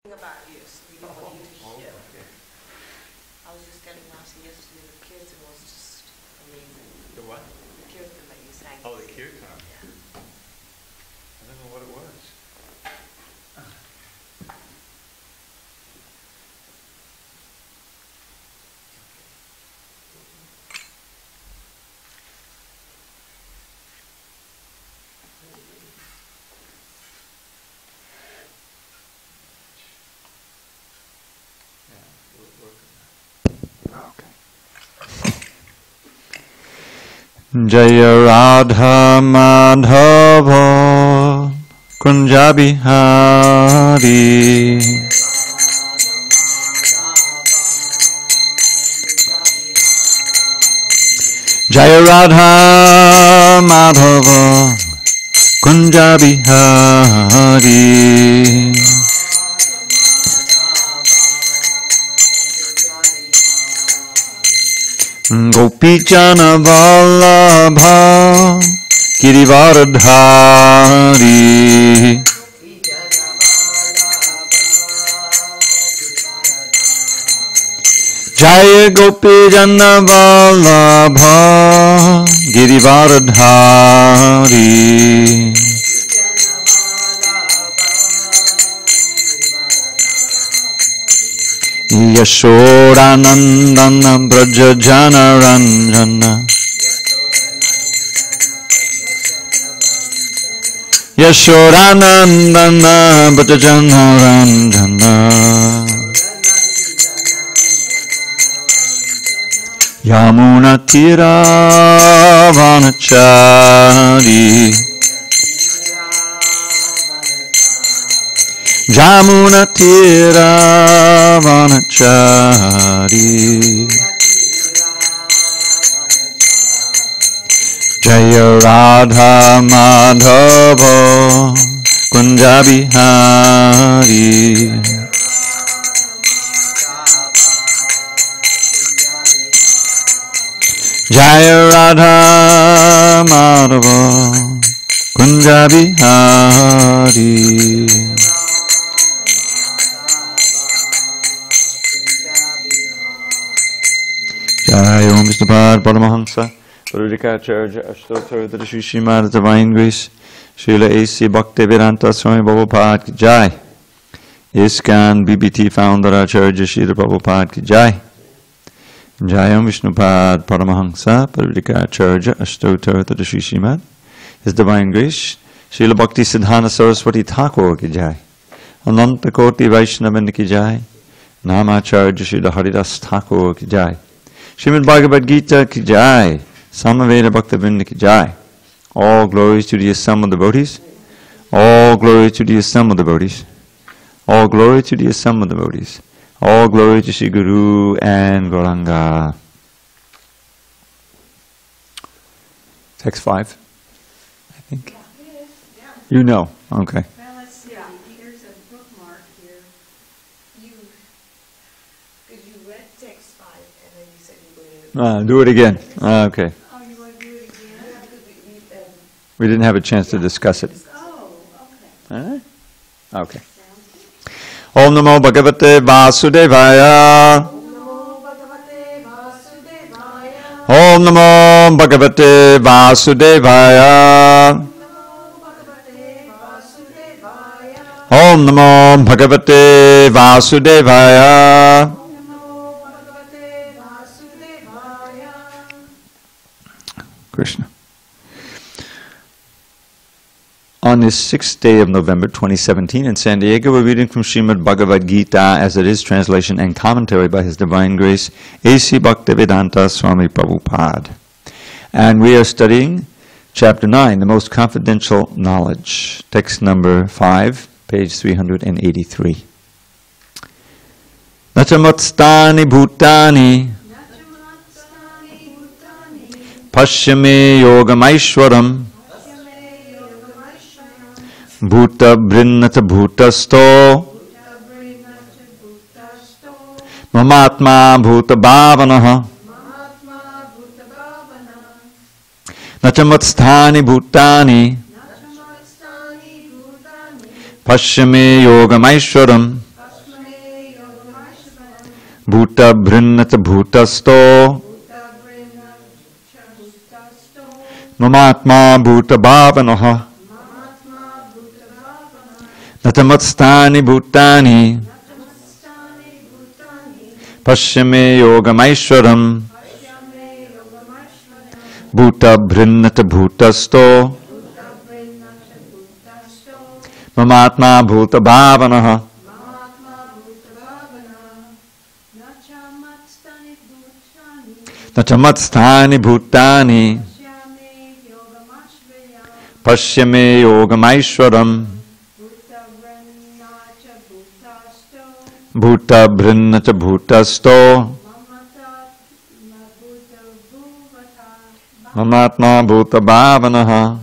About you, so we don't want you to hear. Okay. I was just getting out yesterday with the kids, and it was just amazing. The what? The kirtan that you sang. Oh, the kirtan. Yeah. I don't know what it was. Jaya Radha Madhava Kunja Bihari Jaya Radha Madhava Kunja Bihari Gopijana Vallabha Girivardhari Jaya Gopijana Vallabha Girivardhari Yashodanandana Braja Janaranjana Yashodanandana Braja Janaranjana Yamuna Tira Vanachari Jamuna Tira Vanachari Jaya Radha Madhava Kunja Bihari Jaya Radha Madhava Kunja Bihari Jai Om Vishnupad Paramahansa Parudikacharya Ashtottara Shri Srimad Divine Grace Srila A.C. Bhaktivedanta Swami Prabhupada Ki Jai ISKCON BBT Founder Acharya Srila Prabhupada Ki Jai Jai Om Vishnupad Paramahansa Parudikacharya Ashtottara Shri Srimad His Divine Grace Srila Bhakti Siddhanta Saraswati Thakur Ki Jai Ananta Koti Vaishnava Ki Jai Namacharya Srila Haridas Thakur Ki Jai Srimad Bhagavad Gita Ki Jai, Samaveda Bhaktivinoda Ki Jai. All glories to the assembled devotees. All glory to the assembled devotees. All glory to the assembled devotees. All glory to Sri Guru and Gauranga. Text 5, I think. Yeah. You know, okay. Well, let's see. There's a bookmark here. Because you read text 5, and then you said you were going to... Do it again. Okay. Oh, you want to do it again? Yeah, because We didn't have a chance to discuss it. Oh, okay. All right? Okay. Sounds good. Om Namo Bhagavate Vasudevaya. Om Namo Bhagavate Vasudevaya. Om Namo Bhagavate Vasudevaya. Krishna. On this 6th day of November 2017 in SanDiego, we're reading from Srimad Bhagavad Gita as it is, translation and commentary by His Divine Grace, A.C. Bhaktivedanta Swami Prabhupada. And we are studying Chapter 9, The Most Confidential Knowledge, text number 5, page 383. Nachamatstani bhutani pashyame yogamaishwaram bhuta brinnata bhutasto mamatma bhuta bhavanaha nachamatstani bhutani pashyame yogamaishwaram Bhuta Brinnata Bhutasto Mamatma Bhuta Bhavanaha Natamatstani Bhutani Pashyame Yogamaishwaram Bhuta Brinnata Bhutasto Mamatma Bhuta Bhavanaha Nachamatstani Bhutani Pashyame Yogamaishwaram Bhuta Brinnacha Bhutasto Mamatma Bhuta Bhavanaha.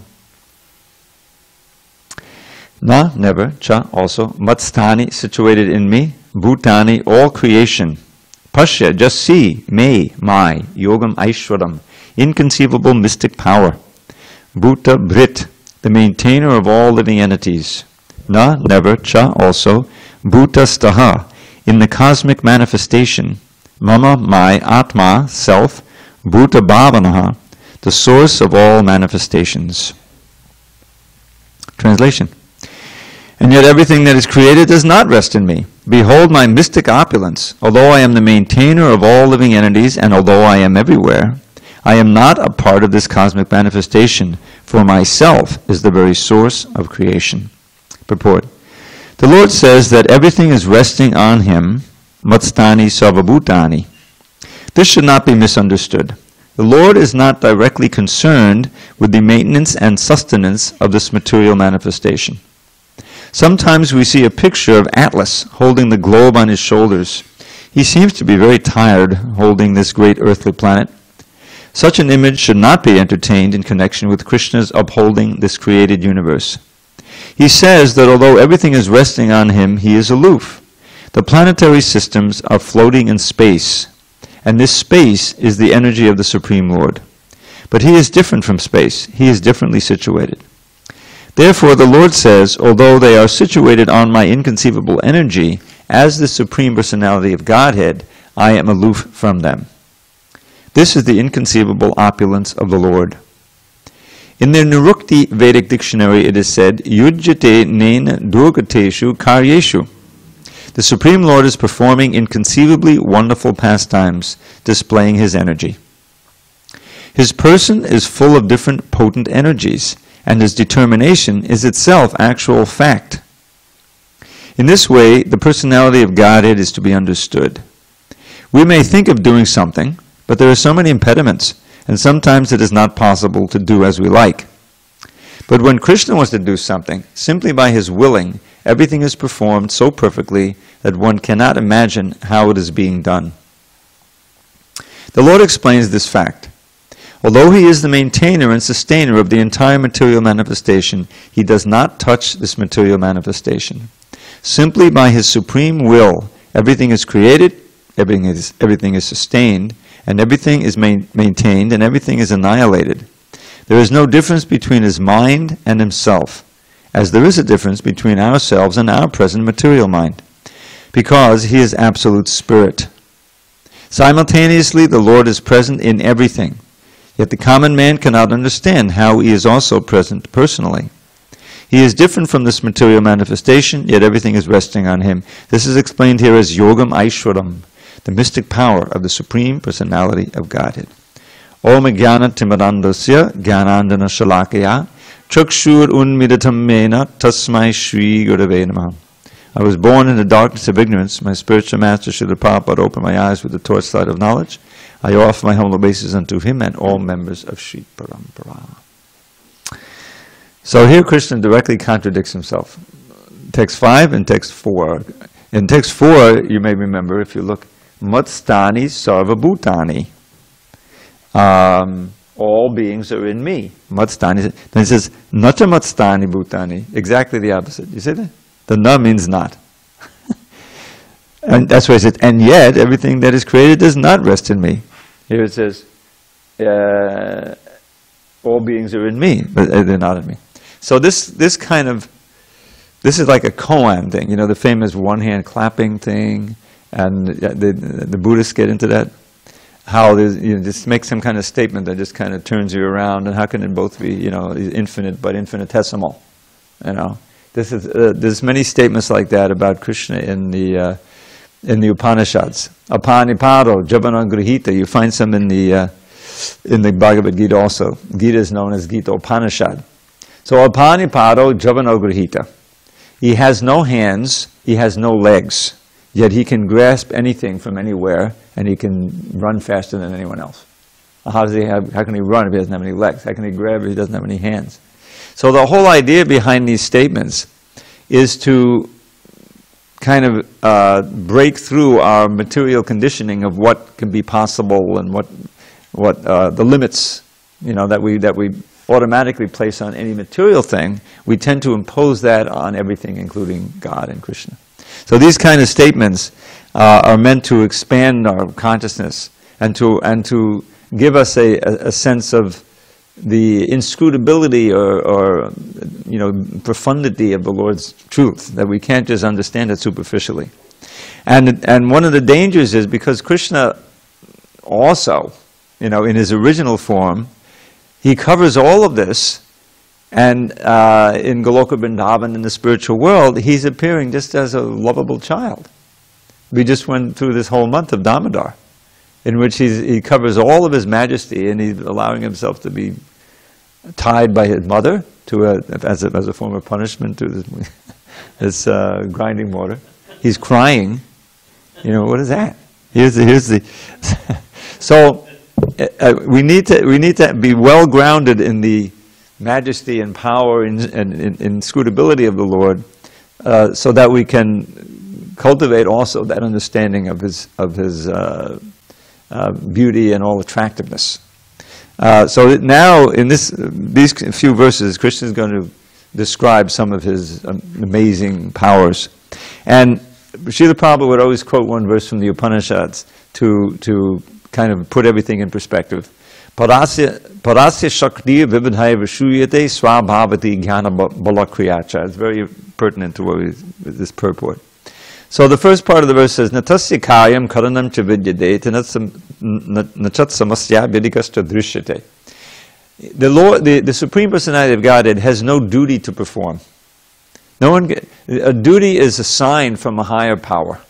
Na, never, cha, also, matstani, situated in me, bhutani, all creation. Pashya, just see, me, my, yogam aishwaram, inconceivable mystic power. Bhuta Brit, the maintainer of all living entities. Na, never, cha, also, bhuta staha, in the cosmic manifestation. Mama, my, atma, self, bhuta bhavanaha, the source of all manifestations. Translation. And yet everything that is created does not rest in me. Behold my mystic opulence. Although I am the maintainer of all living entities, and although I am everywhere, I am not a part of this cosmic manifestation, for myself is the very source of creation. Purport. The Lord says that everything is resting on Him, matstani sarvabhutani. This should not be misunderstood. The Lord is not directly concerned with the maintenance and sustenance of this material manifestation. Sometimes we see a picture of Atlas holding the globe on his shoulders. He seems to be very tired holding this great earthly planet. Such an image should not be entertained in connection with Krishna's upholding this created universe. He says that although everything is resting on him, he is aloof. The planetary systems are floating in space, and this space is the energy of the Supreme Lord. But he is different from space. He is differently situated. Therefore, the Lord says, although they are situated on my inconceivable energy, as the Supreme Personality of Godhead, I am aloof from them. This is the inconceivable opulence of the Lord. In the Nirukti Vedic dictionary, it is said, Yujjate nena durgateshu karyeshu. The Supreme Lord is performing inconceivably wonderful pastimes, displaying His energy. His person is full of different potent energies, and His determination is itself actual fact. In this way, the personality of Godhead is to be understood. We may think of doing something, but there are so many impediments, and sometimes it is not possible to do as we like. But when Krishna wants to do something, simply by His willing, everything is performed so perfectly that one cannot imagine how it is being done. The Lord explains this fact. Although He is the maintainer and sustainer of the entire material manifestation, He does not touch this material manifestation. Simply by His supreme will, everything is created, everything is sustained, and everything is maintained, and everything is annihilated. There is no difference between His mind and Himself, as there is a difference between ourselves and our present material mind, because He is absolute spirit. Simultaneously, the Lord is present in everything. Yet the common man cannot understand how He is also present personally. He is different from this material manifestation, yet everything is resting on Him. This is explained here as Yogam Aishwaram, the mystic power of the Supreme Personality of Godhead. Om Jnana Timarandasya Jnanandana Shalakaya Chakshur Unmidatam Mena Tasmai Shri Gurave Namaha. I was born in the darkness of ignorance. My spiritual master Srila Prabhupada opened my eyes with the torchlight of knowledge. I offer my humble obeisances unto him and all members of Sri Parampara. So here Krishna directly contradicts himself. Text 5 and text 4. In text 4, you may remember, if you look, Matstani Sarvabhutani. All beings are in me. Matstani. Then it says, Nacha Matstani Bhutani. Exactly the opposite. You see that? The na means not. And that's why it says, and yet everything that is created does not rest in me. Here it says, all beings are in me, but they're not in me. So this is like a koan thing, you know, the famous one hand clapping thing, And the Buddhists get into that. How just make some kind of statement that just kind of turns you around, and how can it both be, infinite but infinitesimal? There's many statements like that about Krishna in the Upanishads. Apanipado, Jabanagrahita. You find some in the Bhagavad Gita also. Gita is known as Gita Upanishad. So Apanipado, Jabanagrahita. He has no hands, he has no legs, yet he can grasp anything from anywhere, and he can run faster than anyone else. How can he run if he doesn't have any legs? How can he grab if he doesn't have any hands? So the whole idea behind these statements is to kind of break through our material conditioning of what can be possible and what the limits, that we automatically place on any material thing. We tend to impose that on everything, including God and Krishna. So these kind of statements are meant to expand our consciousness and to give us a sense of the inscrutability or profundity of the Lord's truth, that we can't just understand it superficially. And one of the dangers is because Krishna also, in his original form, he covers all of this, and in Goloka Vrindavan, in the spiritual world, he's appearing just as a lovable child. We just went through this whole month of Damodar, in which he covers all of his majesty, and he's allowing himself to be tied by his mother as a form of punishment to this grinding water. He's crying. What is that? Here's the so we need to be well grounded in the majesty and power and inscrutability of the Lord, so that we can cultivate also that understanding of his beauty and all attractiveness. So now in these few verses, Krishna is going to describe some of his amazing powers. And Srila Prabhupada would always quote one verse from the Upanishads to kind of put everything in perspective. Parasya shakti vividhaya vishuyate swabhavati jnana balakriyacha. It's very pertinent to this purport. So the first part of the verse says, Natasya kayam karanam cha vidyate nachat samasya vyadikascha drishyate. The Lord, the Supreme Personality of Godhead, has no duty to perform. A duty is assigned from a higher power.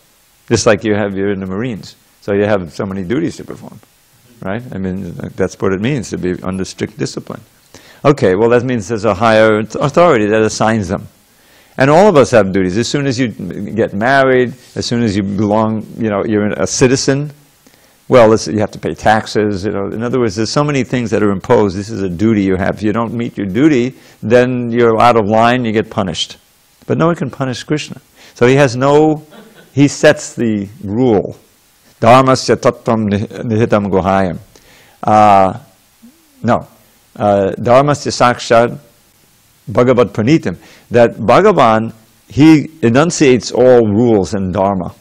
Just like you're in the Marines. So you have so many duties to perform. Right? I mean, that's what it means to be under strict discipline. Okay, well that means there's a higher authority that assigns them. And all of us have duties. As soon as you get married, as soon as you belong, you're a citizen, well, you have to pay taxes. In other words, there's so many things that are imposed. This is a duty you have. If you don't meet your duty, then you're out of line, you get punished. But no one can punish Krishna. So he sets the rule. Dharmasya tattvam nihitam guhayam. Dharmasya sakshat Bhagavad pranitam. That Bhagavan, he enunciates all rules in Dharma.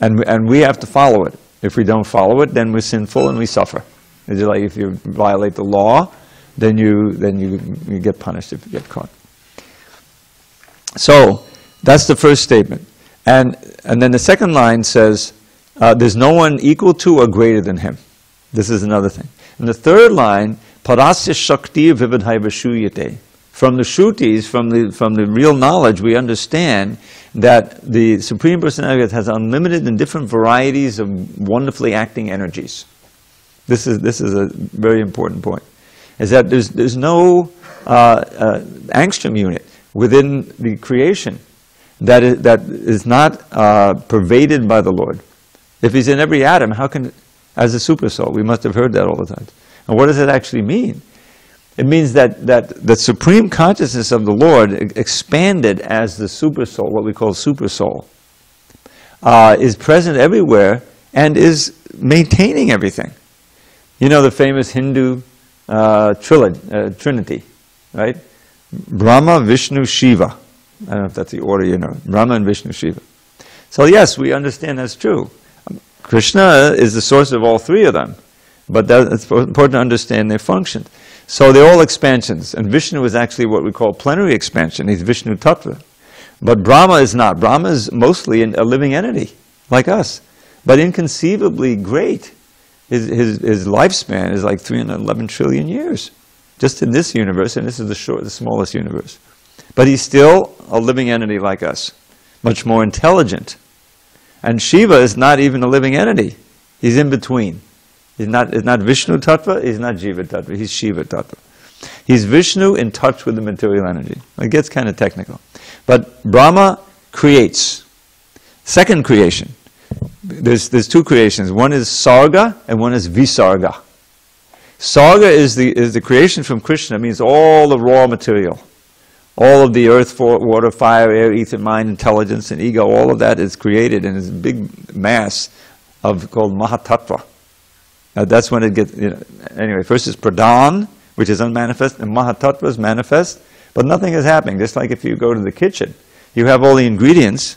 And we have to follow it. If we don't follow it, then we're sinful and we suffer. It's like if you violate the law, then you get punished if you get caught. So that's the first statement. And then the second line says, there's no one equal to or greater than him. This is another thing. And the third line, parasya shakti vividhaya vishuyate. From the Shrutis, from the real knowledge, we understand that the Supreme Personality has unlimited and different varieties of wonderfully acting energies. This is a very important point. Is that there's no angstrom unit within the creation that is not pervaded by the Lord. If he's in every atom, how can, as a super soul, we must have heard that all the time. And what does it actually mean? It means that the supreme consciousness of the Lord, expanded as the super soul, what we call super soul, is present everywhere and is maintaining everything. You know the famous Hindu trinity, right? Brahma, Vishnu, Shiva. I don't know if that's the order you know. Brahma and Vishnu, Shiva. So yes, we understand that's true. Krishna is the source of all three of them. But it's important to understand their function. So they're all expansions. And Vishnu is actually what we call plenary expansion. He's Vishnu Tattva. But Brahma is not. Brahma is mostly a living entity. like us, but inconceivably great. His lifespan is like 311 trillion years, just in this universe, and this is the smallest universe. But he's still a living entity like us, much more intelligent. And Shiva is not even a living entity. He's in between. He's not Vishnu Tattva, he's not Jiva Tattva, he's Shiva Tattva. He's Vishnu in touch with the material energy. It gets kind of technical. But Brahma creates. Second creation. There's two creations. One is Sarga and one is Visarga. Sarga is the creation from Krishna. It means all the raw material. All of the earth, water, fire, air, ether, mind, intelligence, and ego, all of that is created in this big mass called Mahatattva. That's when it gets, anyway, first is Pradhan, which is unmanifest, and Mahatattva is manifest, but nothing is happening. Just like if you go to the kitchen, you have all the ingredients,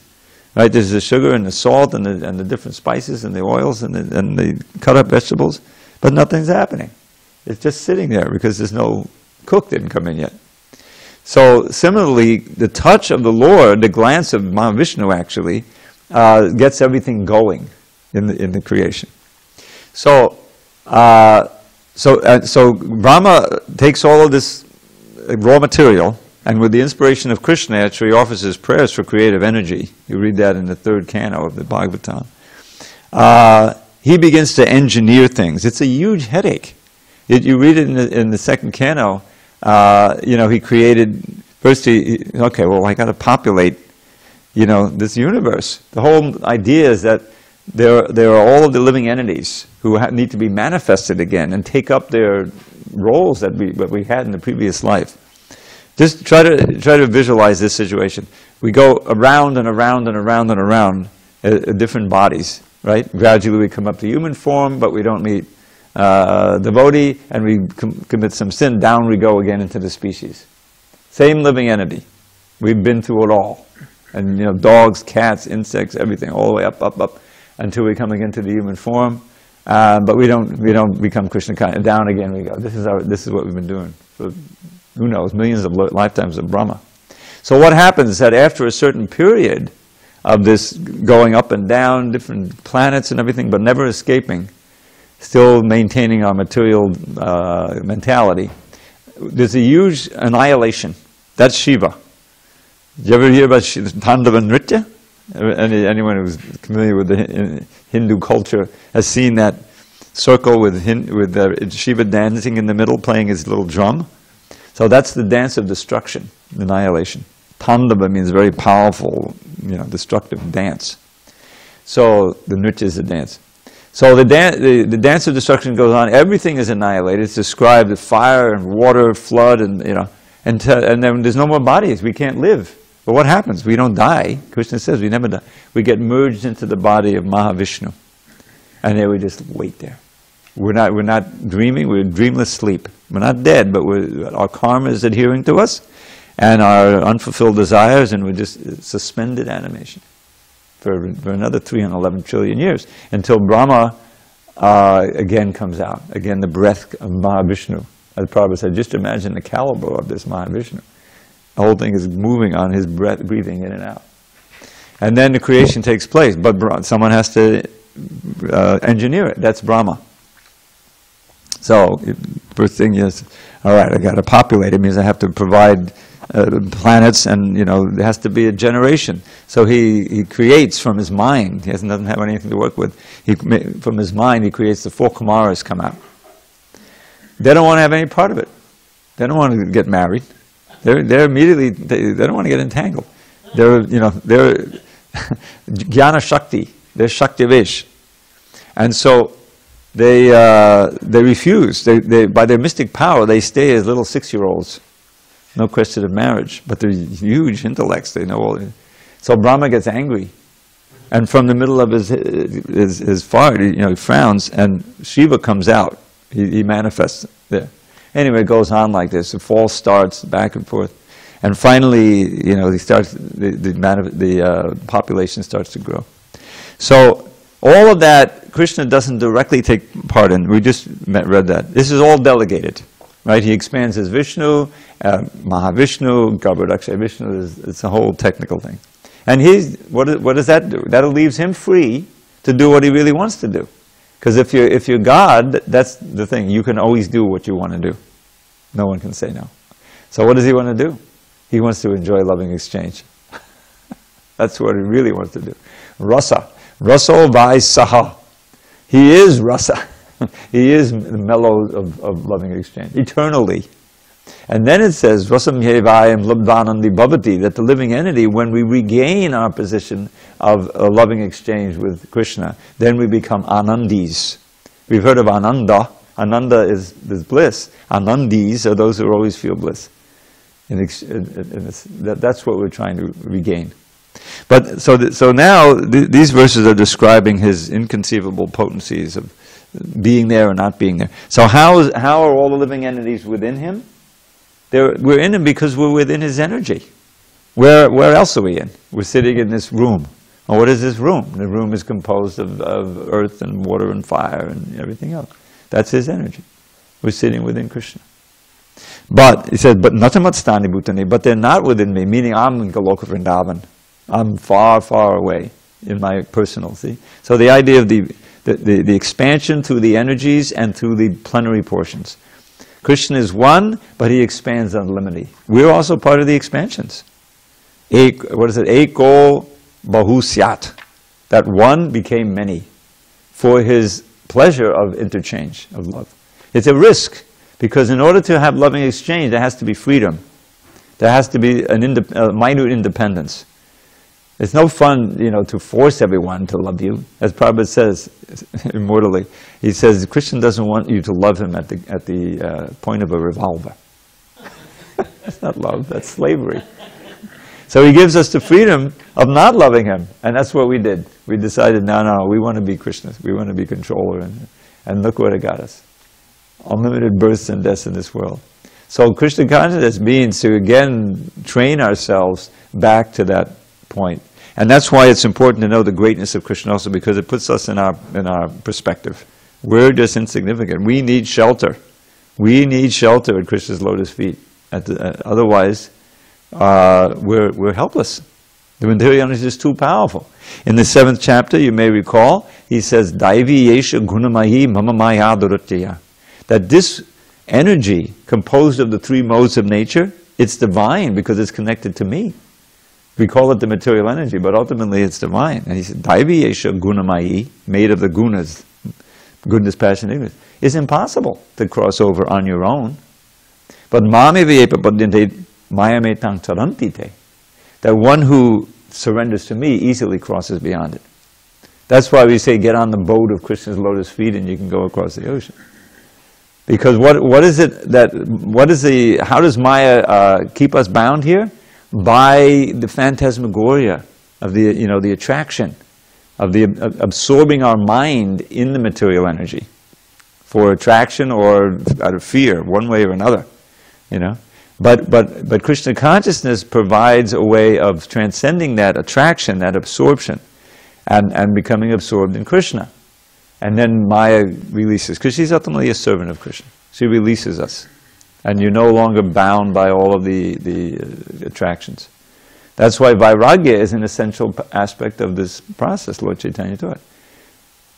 right? There's the sugar and the salt and the different spices and the oils and the cut up vegetables, but nothing's happening. It's just sitting there because there's no cook didn't come in yet. So similarly, the touch of the Lord, the glance of Mahavishnu actually, gets everything going in the creation. So Brahma takes all of this raw material, and with the inspiration of Krishna, actually offers his prayers for creative energy. You read that in the 3rd canto of the Bhagavatam. He begins to engineer things. It's a huge headache. You read it in the 2nd canto. He created, first okay, well, I got to populate, this universe. The whole idea is that there are all of the living entities who need to be manifested again and take up their roles that we had in the previous life. Just try to visualize this situation. We go around and around and around and around different bodies, right? Gradually we come up to human form, but we don't meet devotee, and we commit some sin, down we go again into the species. Same living entity. We've been through it all. And dogs, cats, insects, everything, all the way up, up, up, until we come again to the human form. But we don't become Krishna conscious. Down again we go. This is what we've been doing for, who knows, millions of lifetimes of Brahma. So what happens is that after a certain period of this going up and down, different planets and everything, but never escaping, still maintaining our material mentality, there's a huge annihilation. That's Shiva. Did you ever hear about Tandava Nritya? Anyone who's familiar with the Hindu culture has seen that circle with Shiva dancing in the middle, playing his little drum. So that's the dance of destruction, annihilation. Tandava means very powerful, destructive dance. So the Nritya is the dance. So the dance of destruction goes on. Everything is annihilated. It's described as fire and water, flood, and then there's no more bodies. We can't live. But what happens? We don't die. Krishna says we never die. We get merged into the body of Mahavishnu, and then we just wait there. We're not dreaming. We're in dreamless sleep. We're not dead, but our karma is adhering to us, and our unfulfilled desires, and we're just suspended animation for another 311 trillion years, until Brahma again comes out. Again, the breath of Mahavishnu. As Prabhupada said, just imagine the caliber of this Mahavishnu. The whole thing is moving on his breath, breathing in and out. And then the creation takes place, but someone has to engineer it. That's Brahma. So, first thing is, all right, I got to populate. It means I have to provide planets, and there has to be a generation. So he creates from his mind. He doesn't have anything to work with. From his mind, he creates the 4 Kumaras come out. They don't want to have any part of it. They don't want to get married. They're immediately, they don't want to get entangled. They're Jnana Shakti. They're Shakti-vish. And so they refuse. They by their mystic power, they stay as little 6-year-olds. No question of marriage. But they're huge intellects. They know all. So Brahma gets angry. And from the middle of his fart, he frowns, and Shiva comes out. He manifests there. Anyway, it goes on like this. The fall starts back and forth, and finally, he starts. The population starts to grow. So all of that, Krishna doesn't directly take part in. We just read that. This is all delegated, right? He expands as Vishnu, Mahavishnu, Garbhodakshaya Vishnu. It's a whole technical thing, And what does that do? That leaves him free to do what he really wants to do. Because if you're God, that's the thing. You can always do what you want to do. No one can say no. So what does he want to do? He wants to enjoy loving exchange. That's what he really wants to do. Rasa. Raso vai saha. He is rasa. He is the mellow of loving exchange, eternally. And then it says, Rasam yevayam labdhanandi bhavati, that the living entity, when we regain our position of a loving exchange with Krishna, then we become anandis. We've heard of ananda. Ananda is bliss. Anandis are those who always feel bliss. That's what we're trying to regain. But so now these verses are describing his inconceivable potencies of being there or not being there. So how are all the living entities within him? We're in him because we're within his energy. Where else are we in? We're sitting in this room. Well, what is this room? The room is composed of earth and water and fire and everything else. That's his energy. We're sitting within Krishna. But, he says, but natamatstani bhutani, but they're not within me, meaning I'm in Goloka Vrindavan. I'm far, far away in my personal, see? So the idea of the expansion through the energies and through the plenary portions. Krishna is one, but he expands unlimited. We're also part of the expansions. What is it? Eko bahusyat. That one became many for his pleasure of interchange, of love. It's a risk, because in order to have loving exchange, there has to be freedom. There has to be a minute independence. It's no fun, to force everyone to love you. As Prabhupada says, immortally, he says, Krishna doesn't want you to love him at the point of a revolver. That's not love, that's slavery. So he gives us the freedom of not loving him, and that's what we did. We decided, no, we want to be Krishna. We want to be controller, and look where it got us. Unlimited births and deaths in this world. So Krishna consciousness means to again train ourselves back to that point. And that's why it's important to know the greatness of Krishna also, because it puts us in our perspective. We're just insignificant. We need shelter. We need shelter at Krishna's lotus feet. Otherwise, we're helpless. The material energy is too powerful. In the 7th chapter, you may recall, he says, Daivi yesha gunamahi mama maya duratya. That this energy, composed of the 3 modes of nature, it's divine because it's connected to me. We call it the material energy, but ultimately it's divine. And he said, Daivi yesha gunamayi, made of the gunas, goodness, passion, ignorance, is impossible to cross over on your own. But mame vyepa padyante mayame tang tarantite, that one who surrenders to me easily crosses beyond it. That's why we say, get on the boat of Krishna's lotus feet and you can go across the ocean. Because how does Maya keep us bound here? By the phantasmagoria of the attraction, of absorbing our mind in the material energy for attraction or out of fear, one way or another, But Krishna consciousness provides a way of transcending that attraction, that absorption, and becoming absorbed in Krishna. And then Maya releases, because she's ultimately a servant of Krishna. She releases us. And you're no longer bound by all of the attractions. That's why Vairagya is an essential aspect of this process, Lord Chaitanya taught.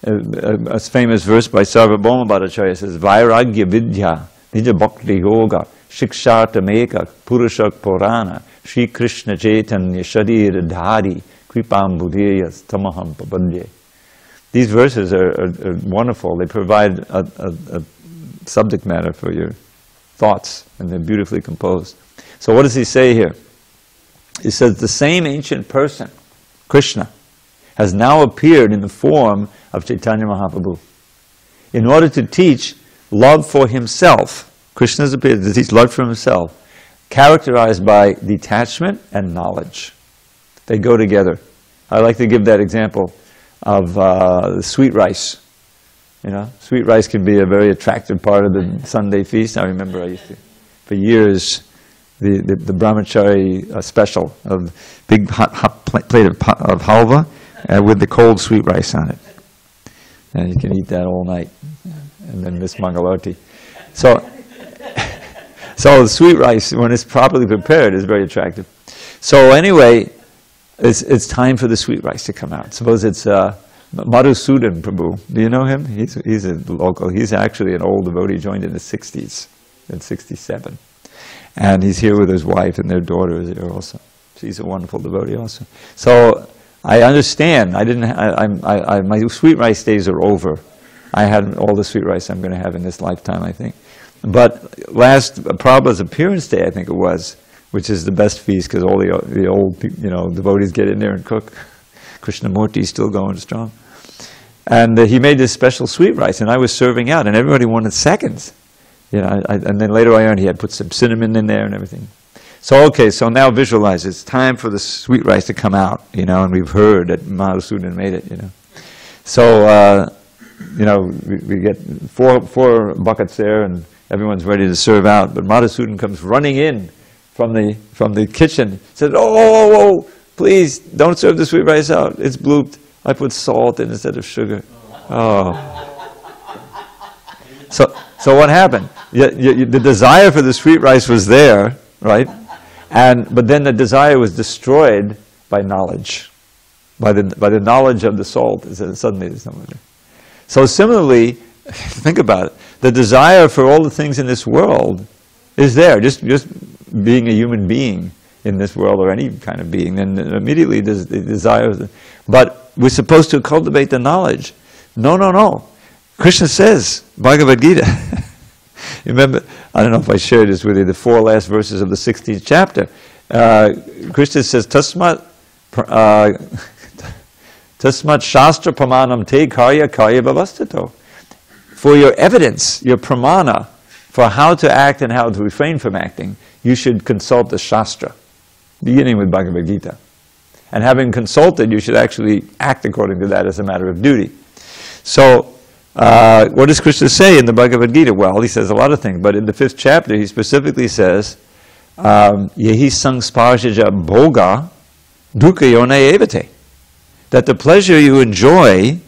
A famous verse by Sarvabhauma Bhattacharya says, Vairagya vidya, nija bhakti yoga, shiksharta meka, purushak purana, Shri Krishna Chaitanya Sharira dhari, kripam buddhiyas tamaham papadye. These verses are wonderful. They provide a subject matter for your thoughts, and they're beautifully composed. So what does he say here? He says, the same ancient person, Krishna, has now appeared in the form of Chaitanya Mahaprabhu in order to teach love for himself. Krishna has appeared to teach love for himself, characterized by detachment and knowledge. They go together. I like to give that example of sweet rice. Sweet rice can be a very attractive part of the Sunday feast. I remember I used to, for years, the brahmachari special of big hot plate of halva with the cold sweet rice on it. And you can eat that all night and then miss Mangalarti. So the sweet rice, when it's properly prepared, is very attractive. So anyway, it's time for the sweet rice to come out. Suppose it's Madhusudan Prabhu. Do you know him? He's a local. He's actually an old devotee, joined in the 60s, in 67. And he's here with his wife, and their daughter is here also. She's a wonderful devotee also. So I understand. My sweet rice days are over. I had all the sweet rice I'm going to have in this lifetime, I think. But last Prabhupada's appearance day, I think it was, which is the best feast because all the old devotees get in there and cook. Krishnamurti is still going strong. And he made this special sweet rice, and I was serving out, and everybody wanted seconds. And then later I learned he had put some cinnamon in there and everything. So okay, so now visualize it's time for the sweet rice to come out, and we've heard that Madhusudan made it, So, we get four buckets there, and everyone's ready to serve out. But Madhusudan comes running in from the kitchen, said, "Oh, please don't serve the sweet rice out. It's blooped. I put salt in instead of sugar." Oh. So what happened? The desire for the sweet rice was there, right? But then the desire was destroyed by knowledge, by the knowledge of the salt. Suddenly there's no more. So similarly, think about it. The desire for all the things in this world is there. Just being a human being in this world, or any kind of being, then immediately there's the desire. But we're supposed to cultivate the knowledge. No. Krishna says, Bhagavad Gita. You remember, I don't know if I shared this with you, the 4 last verses of the 16th chapter. Krishna says, Tasmat Shastra Pramanam Te Karya Bhavastato. For your evidence, your pramana, for how to act and how to refrain from acting, you should consult the Shastra, beginning with Bhagavad Gita. And having consulted, you should actually act according to that as a matter of duty. So, what does Krishna say in the Bhagavad Gita? Well, he says a lot of things, but in the 5th chapter, he specifically says, Yehi sangsparshaja bhoga dukkha yone evate. That the pleasure you enjoy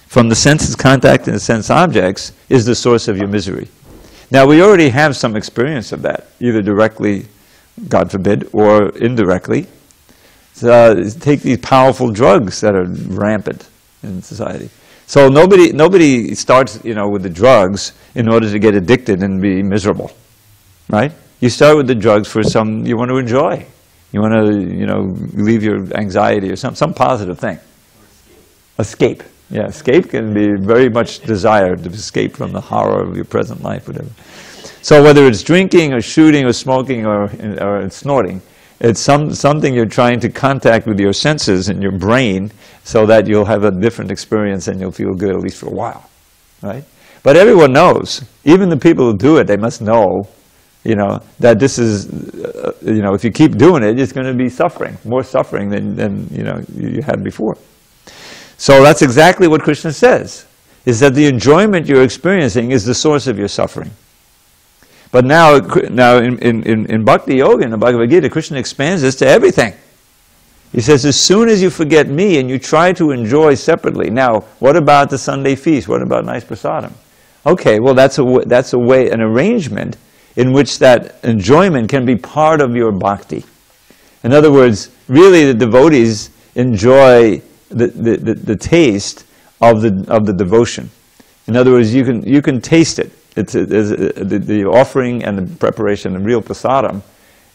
from the senses contact and the sense objects is the source of your misery. Now, we already have some experience of that, either directly, God forbid, or indirectly. Take these powerful drugs that are rampant in society. So nobody starts, with the drugs in order to get addicted and be miserable, right? You start with the drugs for you want to enjoy. You want to, relieve your anxiety or some positive thing. Escape. Yeah, escape can be very much desired, to escape from the horror of your present life, whatever. So whether it's drinking or shooting or smoking or snorting, it's something you're trying to contact with your senses and your brain so that you'll have a different experience and you'll feel good, at least for a while, right? But everyone knows, even the people who do it, they must know, that this is, if you keep doing it, it's going to be suffering, more suffering than you had before. So that's exactly what Krishna says, is that the enjoyment you're experiencing is the source of your suffering. But now in Bhakti Yoga, in the Bhagavad Gita, Krishna expands this to everything. He says, as soon as you forget me and you try to enjoy separately, now, what about the Sunday feast? What about nice prasadam? Okay, well, that's a way, an arrangement in which that enjoyment can be part of your bhakti. In other words, really the devotees enjoy the taste of the devotion. In other words, you can taste it. The offering and the preparation of real prasadam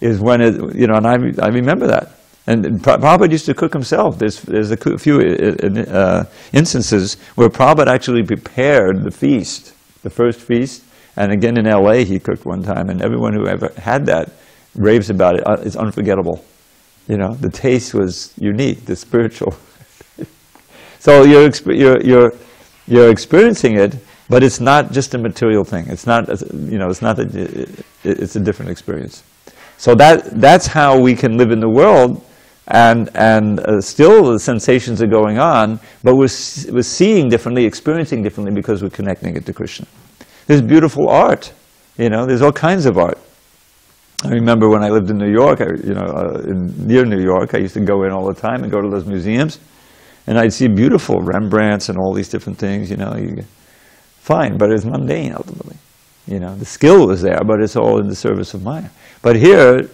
is when and I remember that. And Prabhupada used to cook himself. There's a few instances where Prabhupada actually prepared the feast, the first feast, and again in LA he cooked one time, and everyone who ever had that raves about it. It's unforgettable. The taste was unique, the spiritual. So you're experiencing it. But it's not just a material thing. It's not, it's not it's a different experience. So that's how we can live in the world, and still the sensations are going on, but we're seeing differently, experiencing differently because we're connecting it to Krishna. There's beautiful art, there's all kinds of art. I remember when I lived in New York, near New York, I used to go in all the time and go to those museums, and I'd see beautiful Rembrandts and all these different things, Fine, but it's mundane ultimately. The skill is there, but it's all in the service of Maya. But here,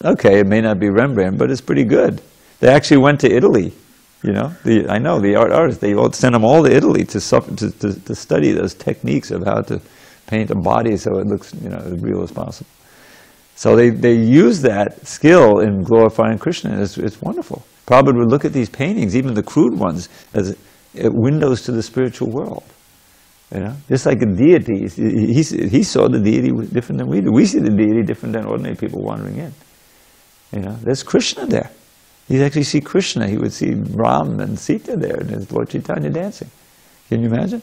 okay, it may not be Rembrandt, but it's pretty good. They actually went to Italy. You know, I know the artists. They all sent them all to Italy to study those techniques of how to paint a body so it looks, you know, as real as possible. So they use that skill in glorifying Krishna. It's wonderful. Prabhupada would look at these paintings, even the crude ones, as windows to the spiritual world. You know, just like a deity, he saw the deity different than we do. We see the deity different than ordinary people wandering in. You know, there's Krishna there. He'd actually see Krishna. He would see Ram and Sita there, and there's Lord Chaitanya dancing. Can you imagine?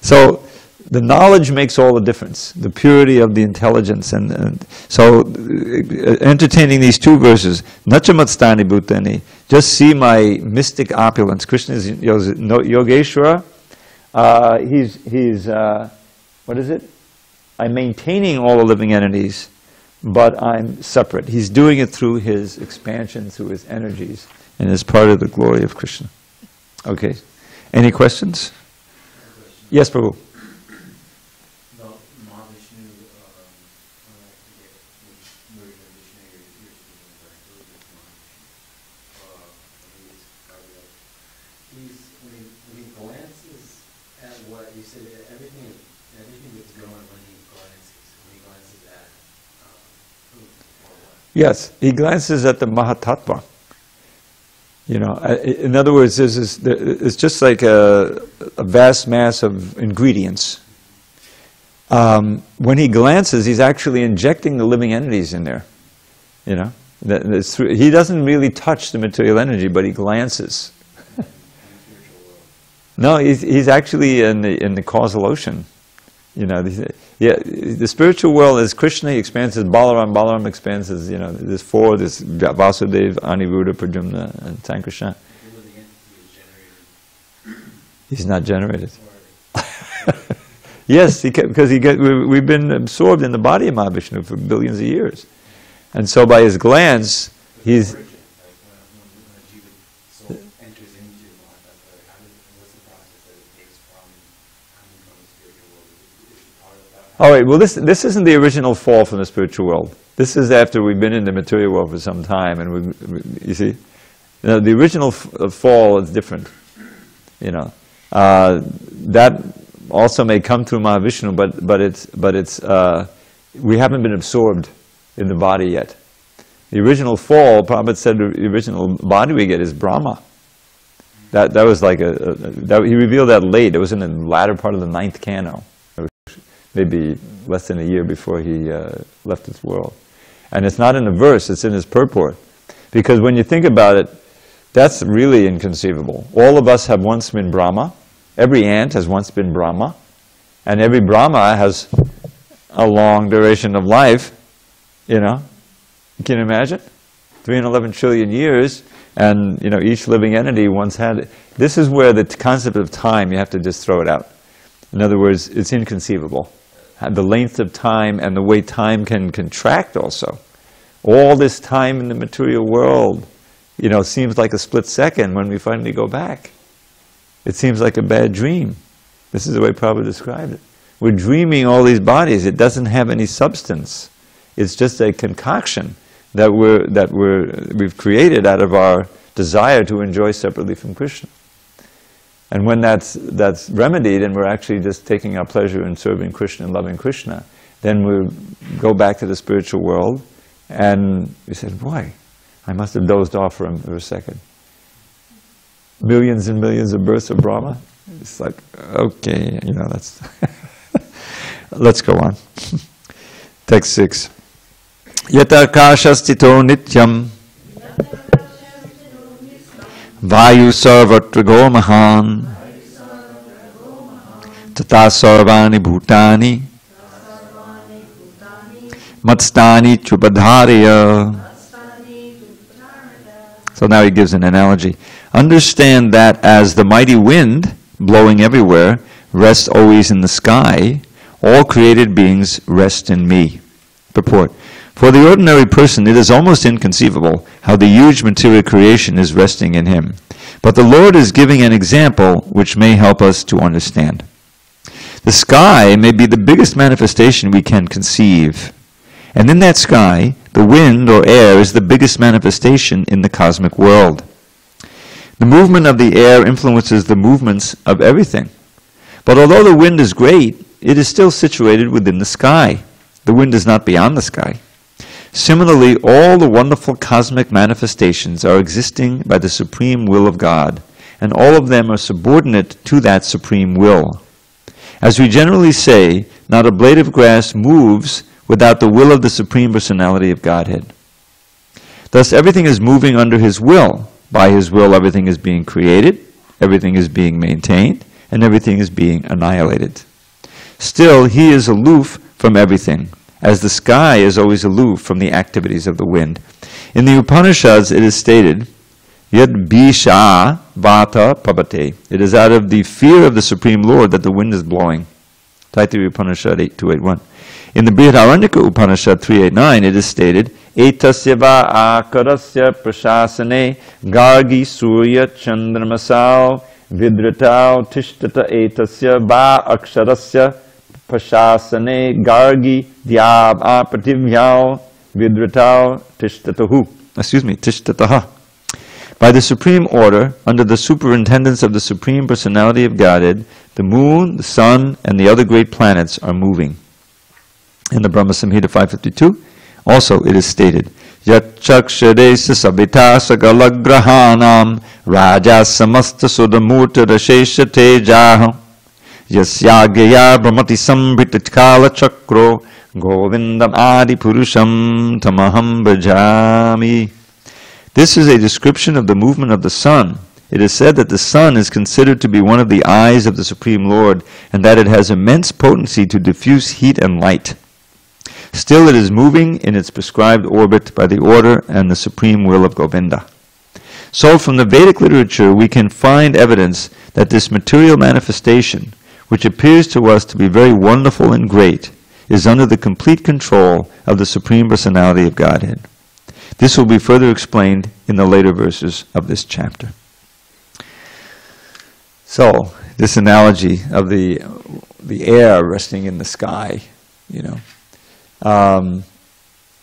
So the knowledge makes all the difference. The purity of the intelligence, and so entertaining these two verses, Nachamatstani Bhutani, just see my mystic opulence. Krishna is Yogeshwara. He's what is it? I'm maintaining all the living entities, but I'm separate. He's doing it through his expansion, through his energies, and is part of the glory of Krishna. Okay. Any questions? Yes, Prabhu. Yes, he glances at the Mahatattva. You know, in other words, it's just like a vast mass of ingredients. When he glances, he's actually injecting the living entities in there. You know, he doesn't really touch the material energy, but he glances. No, he's actually in the causal ocean. You know, yeah, the spiritual world is Krishna, he expands as Balaram, Balaram expands as, you know, there's four, there's Vasudeva, Aniruddha, Pradyumna, and Sankrishna. He's not generated. Yes, because we've been absorbed in the body of Mahavishnu for billions of years. And so by his glance, he's... All right, well, this isn't the original fall from the spiritual world. This is after we've been in the material world for some time, and you see, the original fall is different. You know, that also may come through Mahavishnu, but it's we haven't been absorbed in the body yet. The original fall, Prabhupada said, the original body we get is Brahma. That was like he revealed that late. It was in the latter part of the 9th canto. Maybe less than a year before he left this world. And it's not in a verse, it's in his purport. Because when you think about it, that's really inconceivable. All of us have once been Brahma. Every ant has once been Brahma. And every Brahma has a long duration of life. You know? Can you imagine? 311 trillion years, and you know, each living entity once had it. This is where the concept of time, you have to just throw it out. In other words, it's inconceivable. The length of time and the way time can contract also. All this time in the material world, you know, seems like a split second when we finally go back. It seems like a bad dream. This is the way Prabhupada described it. We're dreaming all these bodies. It doesn't have any substance. It's just a concoction that we've created out of our desire to enjoy separately from Krishna. And when that's remedied, and we're actually just taking our pleasure in serving Krishna and loving Krishna, then we go back to the spiritual world, and we said, boy, I must have dozed off for a second. Millions and millions of births of Brahma. It's like, okay, you know, that's... Let's go on. Text 6. Yatakashastito nityam Vayu sarvatra mahan tata sarvani bhutani matstani chubadharya. So now he gives an analogy. Understand that as the mighty wind blowing everywhere rests always in the sky, all created beings rest in me. Purport. For the ordinary person, it is almost inconceivable how the huge material creation is resting in him. But the Lord is giving an example which may help us to understand. The sky may be the biggest manifestation we can conceive. And in that sky, the wind or air is the biggest manifestation in the cosmic world. The movement of the air influences the movements of everything. But although the wind is great, it is still situated within the sky. The wind is not beyond the sky. Similarly, all the wonderful cosmic manifestations are existing by the supreme will of God, and all of them are subordinate to that supreme will. As we generally say, not a blade of grass moves without the will of the Supreme Personality of Godhead. Thus, everything is moving under His will. By His will, everything is being created, everything is being maintained, and everything is being annihilated. Still, He is aloof from everything, as the sky is always aloof from the activities of the wind. In the Upanishads, it is stated, Yad Bisha Vata Pabate. It is out of the fear of the Supreme Lord that the wind is blowing. Taittiriya Upanishad 8281. In the Brihadaranyaka Upanishad 389, it is stated, Etasya va akarasya prashasane gargi surya chandramasao vidratao tishtata etasya va aksharasya prashasane gargi dyab aprativyav vidratao tishtatahu. Tishtataha. By the supreme order, under the superintendence of the Supreme Personality of Godhead, the moon, the sun, and the other great planets are moving. In the Brahma Samhita 552, also it is stated, Yat chakshadesa sabita sagalagrahanam raja samasta sudamurta rashesha tejaha yasyagya brahmati sambhita chakro govindam adi purusham tamaham bhajami. This is a description of the movement of the sun. It is said that the sun is considered to be one of the eyes of the Supreme Lord, and that it has immense potency to diffuse heat and light. Still, it is moving in its prescribed orbit by the order and the supreme will of Govinda. So, from the Vedic literature, we can find evidence that this material manifestation, which appears to us to be very wonderful and great, is under the complete control of the Supreme Personality of Godhead. This will be further explained in the later verses of this chapter. So, this analogy of the air resting in the sky,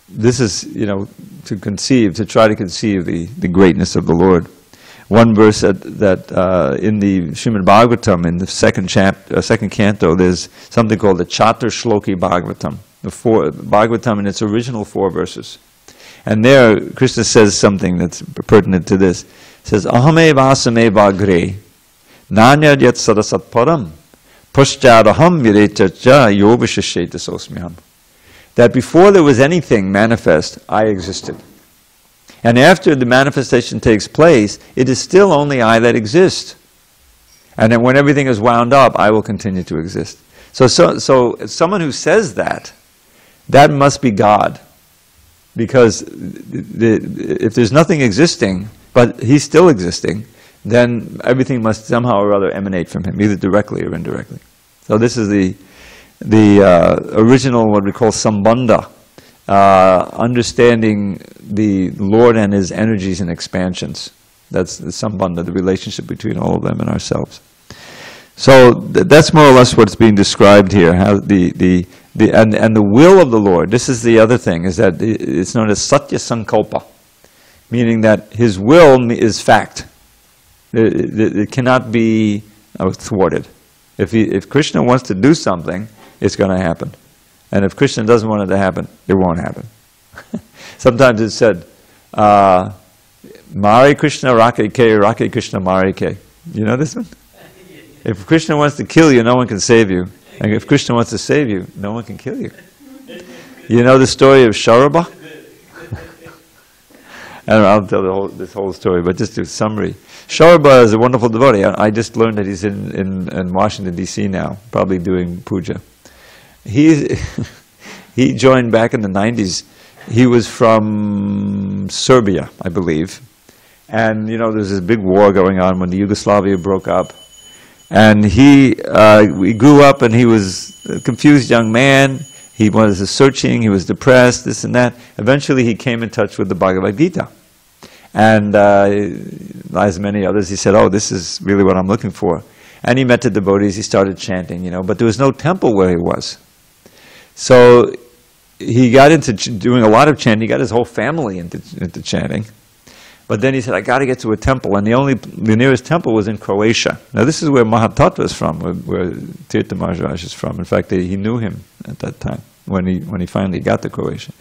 this is, to try to conceive the greatness of the Lord. One verse that in the Srimad Bhagavatam, in the second canto, there's something called the Chatur Shloki Bhagavatam, Bhagavatam in its original 4 verses. And there, Krishna says something that's pertinent to this. He says, Ahame vasame vagre, nanyad yat sadasat param, pushchadaham virechacha yovishasheta sosmyam. That before there was anything manifest, I existed. And after the manifestation takes place, it is still only I that exist. And then when everything is wound up, I will continue to exist. So someone who says that must be God. Because if there's nothing existing, but He's still existing, then everything must somehow or other emanate from Him, either directly or indirectly. So this is the original, what we call sambandha, understanding the Lord and His energies and expansions. That's the sambandha, the relationship between all of them and ourselves. So that's more or less what's being described here. How the will of the Lord. This is the other thing, is that it's known as satya sankalpa, meaning that His will is fact. It cannot be thwarted. If Krishna wants to do something, it's going to happen. And if Krishna doesn't want it to happen, it won't happen. Sometimes it's said, Mare Krishna Rake Ke, Rake Krishna Mare Ke. You know this one? If Krishna wants to kill you, no one can save you. And if Krishna wants to save you, no one can kill you. You know the story of Sharaba? I don't know, I'll tell this whole story, but just a summary. Sharaba is a wonderful devotee. I just learned that he's in Washington, D.C. now, probably doing puja. He joined back in the 90s. He was from Serbia, I believe. And, there's this big war going on when the Yugoslavia broke up. And he grew up, and he was a confused young man. He was searching, he was depressed, this and that. Eventually he came in touch with the Bhagavad Gita. And as many others, he said, oh, this is really what I'm looking for. And he met the devotees, he started chanting, but there was no temple where he was. So he got into doing a lot of chanting. He got his whole family into chanting. But then he said, I got to get to a temple. And the nearest temple was in Croatia. Now this is where Mahatattva is from, where Tirtha Maharaj is from. In fact, he knew him at that time when he finally got to Croatia.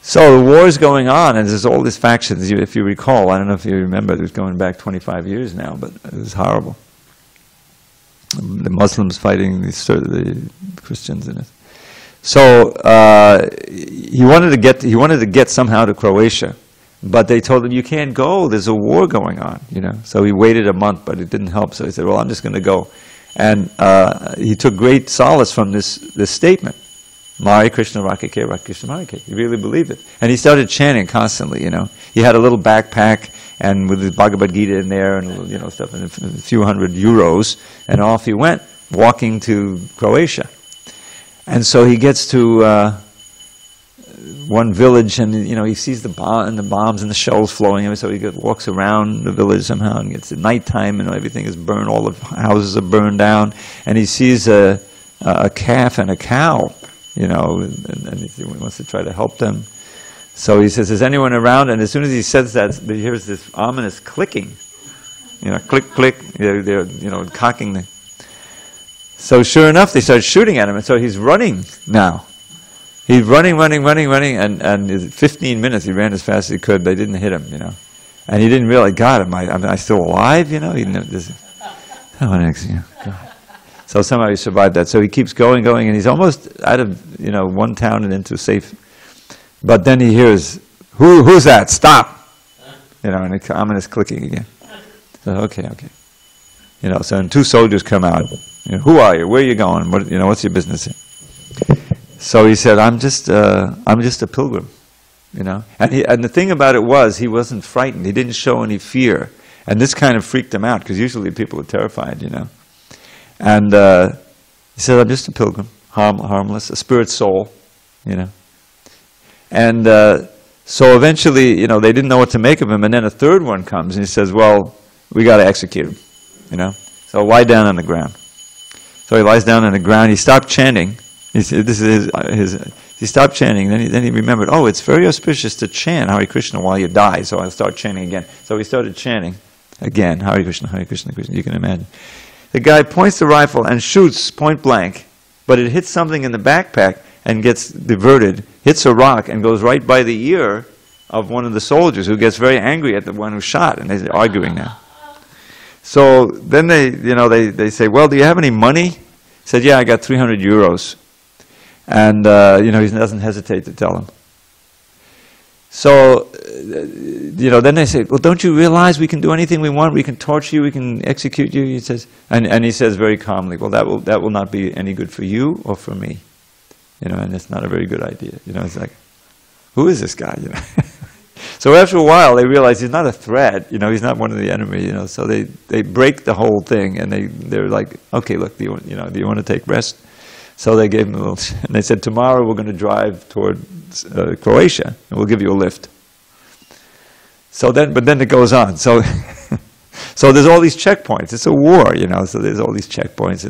So the war is going on, and there's all these factions. If you recall, I don't know if you remember, it was going back 25 years now, but it was horrible. The Muslims fighting the Christians in it. So he wanted to get somehow to Croatia, but they told him, you can't go, there's a war going on, you know. So he waited a month, but it didn't help. So he said, well, I'm just going to go. And he took great solace from this statement, Mari Krishna Rakake, Krishna Marike. He really believed it. And he started chanting constantly, you know. He had a little backpack, and with his Bhagavad Gita in there, and, you know, stuff, and a few hundred euros, and off he went, walking to Croatia. And so he gets to one village, and, you know, he sees the bombs and the shells flowing. So he walks around the village somehow, and gets to nighttime, and everything is burned. All the houses are burned down, and he sees a calf and a cow, you know, and he wants to try to help them. So he says, "Is anyone around?" And as soon as he says that, he hears this ominous clicking, you know, click, click. They're you know, cocking the. So sure enough, they start shooting at him, and so he's running now. He's running, and in 15 minutes he ran as fast as he could. They didn't hit him, you know, and he didn't realize, God, am I still alive? You know, he didn't. God. So somehow he survived that. So he keeps going, and he's almost out of, you know, one town and into safe. But then he hears, who's that? Stop! You know, and the ominous clicking again. So okay. You know, so and two soldiers come out. You know, who are you? Where are you going? What, you know, what's your business here? So he said, I'm just a pilgrim. You know, and the thing about it was, he wasn't frightened. He didn't show any fear, and this kind of freaked him out, because usually people are terrified, you know. And he said, I'm just a pilgrim, harmless, a spirit soul, you know. And so eventually, you know, they didn't know what to make of him, and then a third one comes, and he says, well, we got to execute him, you know. So lie down on the ground. So he lies down on the ground. He stopped chanting. He said, this is he stopped chanting. Then he remembered, oh, it's very auspicious to chant Hare Krishna while you die, so I'll start chanting again. So he started chanting again, Hare Krishna, Hare Krishna, Krishna. You can imagine. The guy points the rifle and shoots point blank, but it hits something in the backpack and gets diverted, hits a rock, and goes right by the ear of one of the soldiers, who gets very angry at the one who shot, and they're arguing now. So then they say, well, do you have any money? He said, yeah, I got 300 euros. And, you know, he doesn't hesitate to tell him. So, you know, then they say, well, don't you realize we can do anything we want? We can torture you, we can execute you. He says, and he says very calmly, well, that will not be any good for you or for me. You know, and it's not a very good idea. You know, it's like, who is this guy? You know. So after a while, they realize he's not a threat. You know, he's not one of the enemy. You know, so they break the whole thing, and they're like, okay, look, do you want to take rest? So they gave him a little, and they said, tomorrow we're going to drive toward Croatia, and we'll give you a lift. So but then it goes on. So, so there's all these checkpoints. It's a war, you know. So there's all these checkpoints,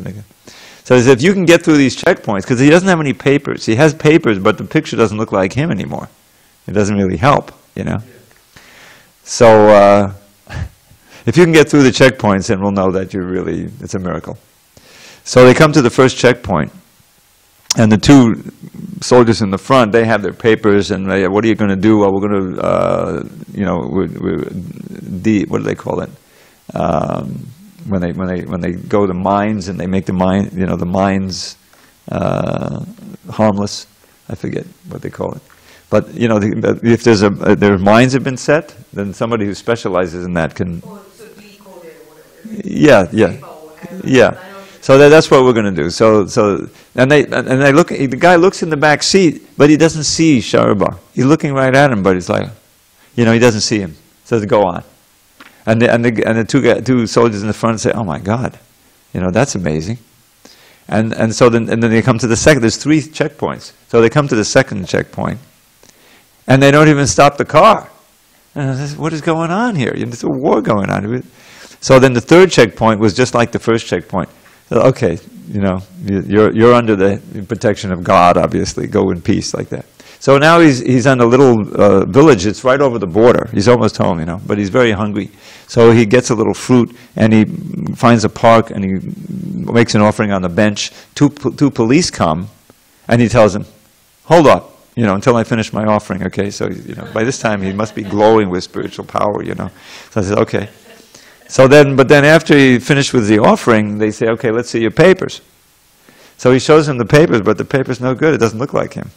so he said, if you can get through these checkpoints, because he doesn't have any papers. He has papers, but the picture doesn't look like him anymore. It doesn't really help, you know. So if you can get through the checkpoints, then we'll know that it's a miracle. So they come to the first checkpoint. And the two soldiers in the front, they have their papers, and they, what are you going to do? Well, we're going to, you know, what do they call it? When they go to mines and they make the mines harmless. I forget what they call it. But you know, if their mines have been set, then somebody who specializes in that can. Yeah. So that's what we're going to do. So they look. The guy looks in the back seat, but he doesn't see Sharaba. He's looking right at him, but he's like, you know, he doesn't see him. So go on. And the two soldiers in the front say, "Oh my God, you know, that's amazing." And then they come to the second. There's 3 checkpoints. So they come to the second checkpoint, and they don't even stop the car. And what is going on here? There's a war going on. So then the third checkpoint was just like the first checkpoint. So, okay, you know, you're under the protection of God, obviously. Go in peace, like that. So now he's on a little village. It's right over the border. He's almost home, you know, but he's very hungry. So he gets a little fruit, and he finds a park, and he makes an offering on the bench. Two police come, and he tells them, hold up, you know, until I finish my offering, okay? So, you know, by this time he must be glowing with spiritual power, you know. So I said, okay. So then, but then after he finished with the offering, they say, okay, let's see your papers. So he shows him the papers, but the paper's no good. It doesn't look like him.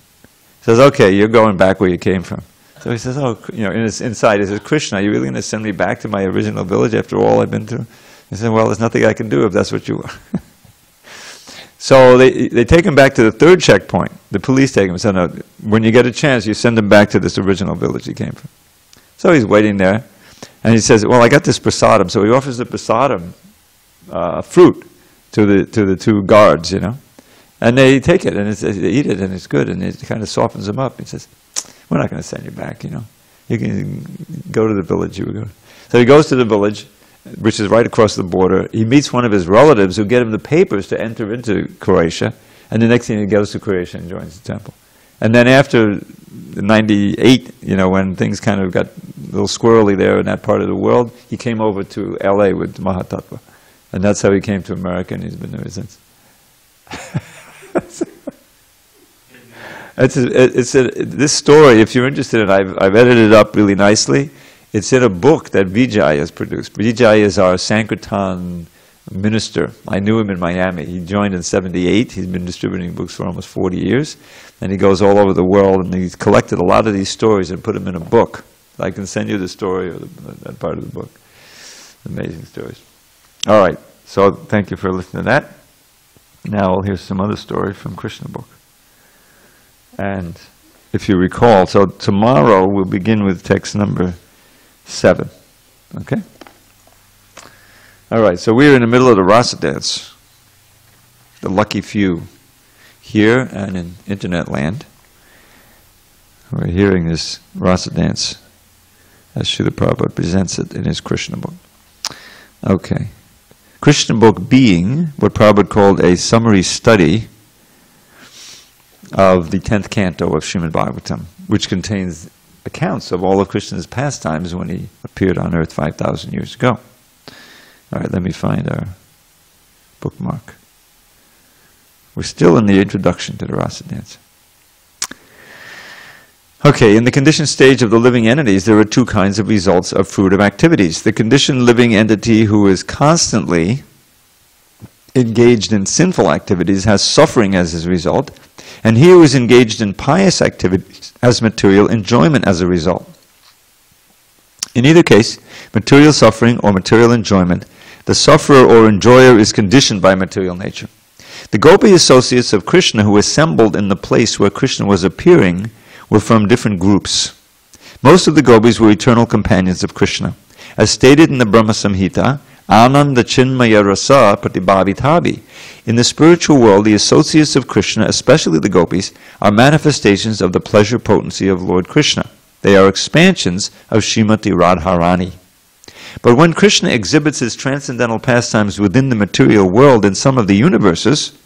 He says, okay, you're going back where you came from. So he says, oh, you know, inside he says, Krishna, are you really going to send me back to my original village after all I've been through? He said, well, there's nothing I can do if that's what you want. So they take him back to the third checkpoint. The police take him and say, no, when you get a chance, you send him back to this original village he came from. So he's waiting there, and he says, well, I got this prasadam. So he offers the prasadam fruit to the two guards, you know. And they take it, and they eat it, and it's good, and it kind of softens them up. He says, we're not going to send you back, you know. You can go to the village you were going. So he goes to the village, which is right across the border. He meets one of his relatives who get him the papers to enter into Croatia, and the next thing he goes to Croatia and joins the temple. And then after 98, you know, when things kind of got a little squirrely there in that part of the world, he came over to LA with Mahatattva. And that's how he came to America, and he's been there since. This story, if you're interested in it, I've edited it up really nicely. It's in a book that Vijay has produced. Vijay is our Sankirtan minister. I knew him in Miami. He joined in '78. He's been distributing books for almost 40 years. And he goes all over the world, and he's collected a lot of these stories and put them in a book. I can send you the story or that part of the book. Amazing stories. All right. So thank you for listening to that. Now here's some other story from Krishna book. And if you recall, so tomorrow we'll begin with text number 7. Okay? All right, so we're in the middle of the rasa dance. The lucky few here and in internet land who are hearing this rasa dance as Srila Prabhupada presents it in his Krishna book. Okay. Krishna book being what Prabhupada called a summary study of the 10th canto of Srimad Bhagavatam, which contains accounts of all of Krishna's pastimes when he appeared on earth 5,000 years ago. All right, let me find our bookmark. We're still in the introduction to the rasa dance. Okay, in the conditioned stage of the living entities, there are 2 kinds of results of fruitive activities. The conditioned living entity who is constantly engaged in sinful activities has suffering as his result, and he who is engaged in pious activities has material enjoyment as a result. In either case, material suffering or material enjoyment, the sufferer or enjoyer is conditioned by material nature. The Gopi associates of Krishna who assembled in the place where Krishna was appearing were from different groups. Most of the Gopis were eternal companions of Krishna. As stated in the Brahma Samhita, Ananda Chinmaya Rasa Pratibhavitavi. In the spiritual world, the associates of Krishna, especially the Gopis, are manifestations of the pleasure potency of Lord Krishna. They are expansions of Srimati Radharani. But when Krishna exhibits his transcendental pastimes within the material world in some of the universes,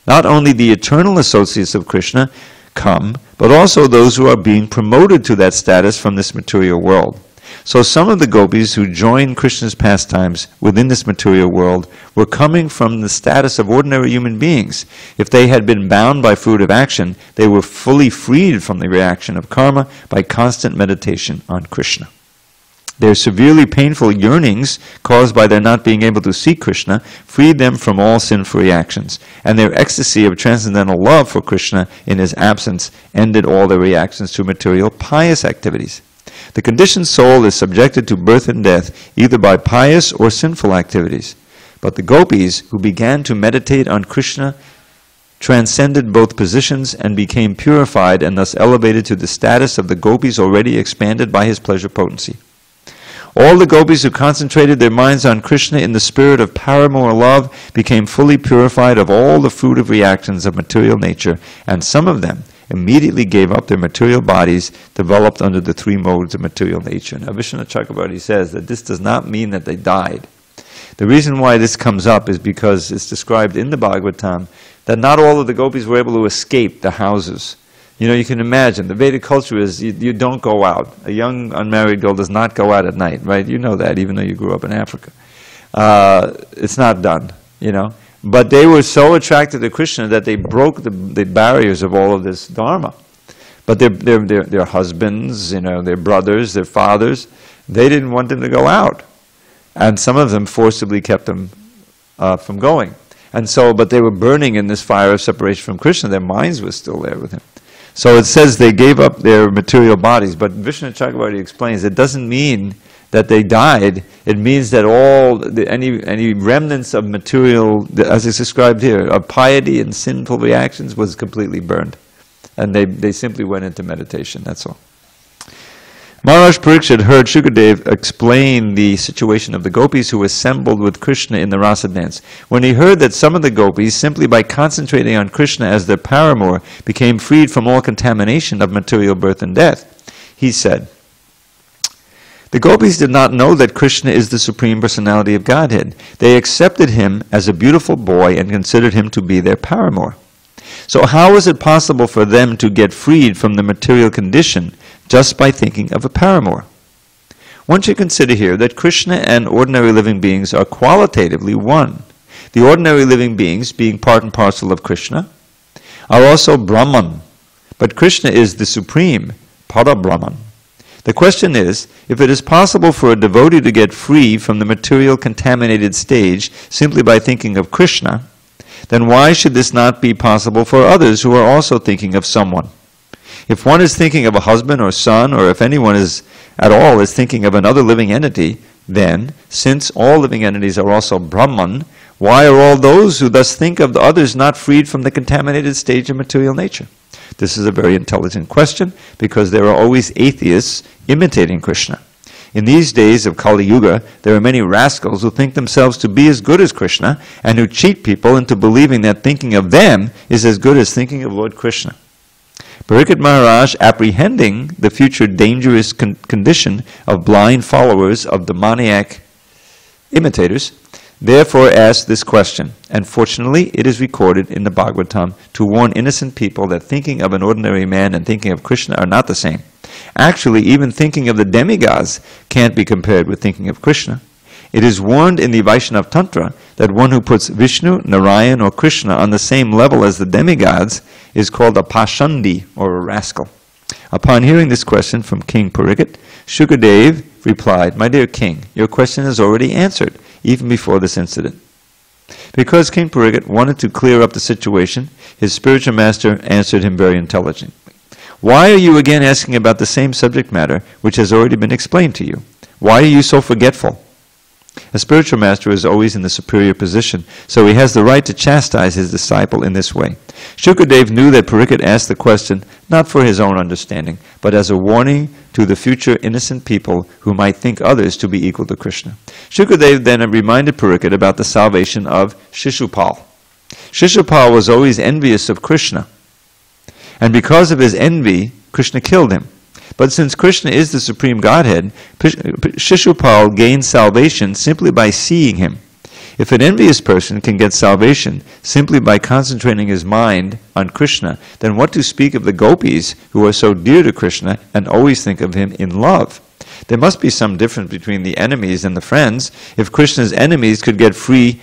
not only the eternal associates of Krishna come, but also those who are being promoted to that status from this material world. So some of the gopis who joined Krishna's pastimes within this material world were coming from the status of ordinary human beings. If they had been bound by fruitive action, they were fully freed from the reaction of karma by constant meditation on Krishna. Their severely painful yearnings caused by their not being able to see Krishna freed them from all sinful reactions, and their ecstasy of transcendental love for Krishna in his absence ended all their reactions to material pious activities. The conditioned soul is subjected to birth and death either by pious or sinful activities. But the gopis who began to meditate on Krishna transcended both positions and became purified and thus elevated to the status of the gopis already expanded by his pleasure potency. All the gopis who concentrated their minds on Krishna in the spirit of paramour love became fully purified of all the fruitive reactions of material nature, and some of them immediately gave up their material bodies developed under the 3 modes of material nature. Now Vishwanath Chakrabarti says that this does not mean that they died. The reason why this comes up is because it's described in the Bhagavatam that not all of the gopis were able to escape the houses. You know, you can imagine, the Vedic culture is you don't go out. A young unmarried girl does not go out at night, right? You know that, even though you grew up in Africa. It's not done, you know. But they were so attracted to Krishna that they broke the barriers of all of this dharma. But their husbands, you know, their brothers, their fathers, they didn't want them to go out. And some of them forcibly kept them from going. And so, but they were burning in this fire of separation from Krishna. Their minds were still there with him. So it says they gave up their material bodies. But Vishnu Chakravarti explains it doesn't mean that they died. It means that any remnants of material, as it's described here, of piety and sinful reactions was completely burned. And they simply went into meditation, that's all. Maharaj Parikshit heard Shukadev explain the situation of the gopis who assembled with Krishna in the rasa dance. When he heard that some of the gopis, simply by concentrating on Krishna as their paramour, became freed from all contamination of material birth and death, he said, "The gopis did not know that Krishna is the Supreme Personality of Godhead. They accepted him as a beautiful boy and considered him to be their paramour. So how is it possible for them to get freed from the material condition just by thinking of a paramour? One should consider here that Krishna and ordinary living beings are qualitatively one. The ordinary living beings, being part and parcel of Krishna, are also Brahman, but Krishna is the supreme, Para-Brahman. The question is, if it is possible for a devotee to get free from the material contaminated stage simply by thinking of Krishna, then why should this not be possible for others who are also thinking of someone? If one is thinking of a husband or son, or if anyone is at all is thinking of another living entity, then, since all living entities are also Brahman, why are all those who thus think of the others not freed from the contaminated stage of material nature? This is a very intelligent question, because there are always atheists imitating Krishna. In these days of Kali Yuga, there are many rascals who think themselves to be as good as Krishna, and who cheat people into believing that thinking of them is as good as thinking of Lord Krishna. Parikshit Maharaj, apprehending the future dangerous condition of blind followers of demoniac imitators, therefore asked this question, and fortunately it is recorded in the Bhagavatam to warn innocent people that thinking of an ordinary man and thinking of Krishna are not the same. Actually, even thinking of the demigods can't be compared with thinking of Krishna. It is warned in the Vaishnava Tantra that one who puts Vishnu, Narayan, or Krishna on the same level as the demigods is called a pashandi, or a rascal. Upon hearing this question from King Parikshit, Shukadev replied, "My dear king, your question is already answered, even before this incident." Because King Parikshit wanted to clear up the situation, his spiritual master answered him very intelligently. "Why are you again asking about the same subject matter which has already been explained to you? Why are you so forgetful?" A spiritual master is always in the superior position, so he has the right to chastise his disciple in this way. Shukadev knew that Parikshit asked the question not for his own understanding, but as a warning to the future innocent people who might think others to be equal to Krishna. Shukadev then reminded Parikshit about the salvation of Shishupal. Shishupal was always envious of Krishna, and because of his envy, Krishna killed him. But since Krishna is the Supreme Godhead, Shishupal gained salvation simply by seeing him. If an envious person can get salvation simply by concentrating his mind on Krishna, then what to speak of the gopis who are so dear to Krishna and always think of him in love? There must be some difference between the enemies and the friends. If Krishna's enemies could get freed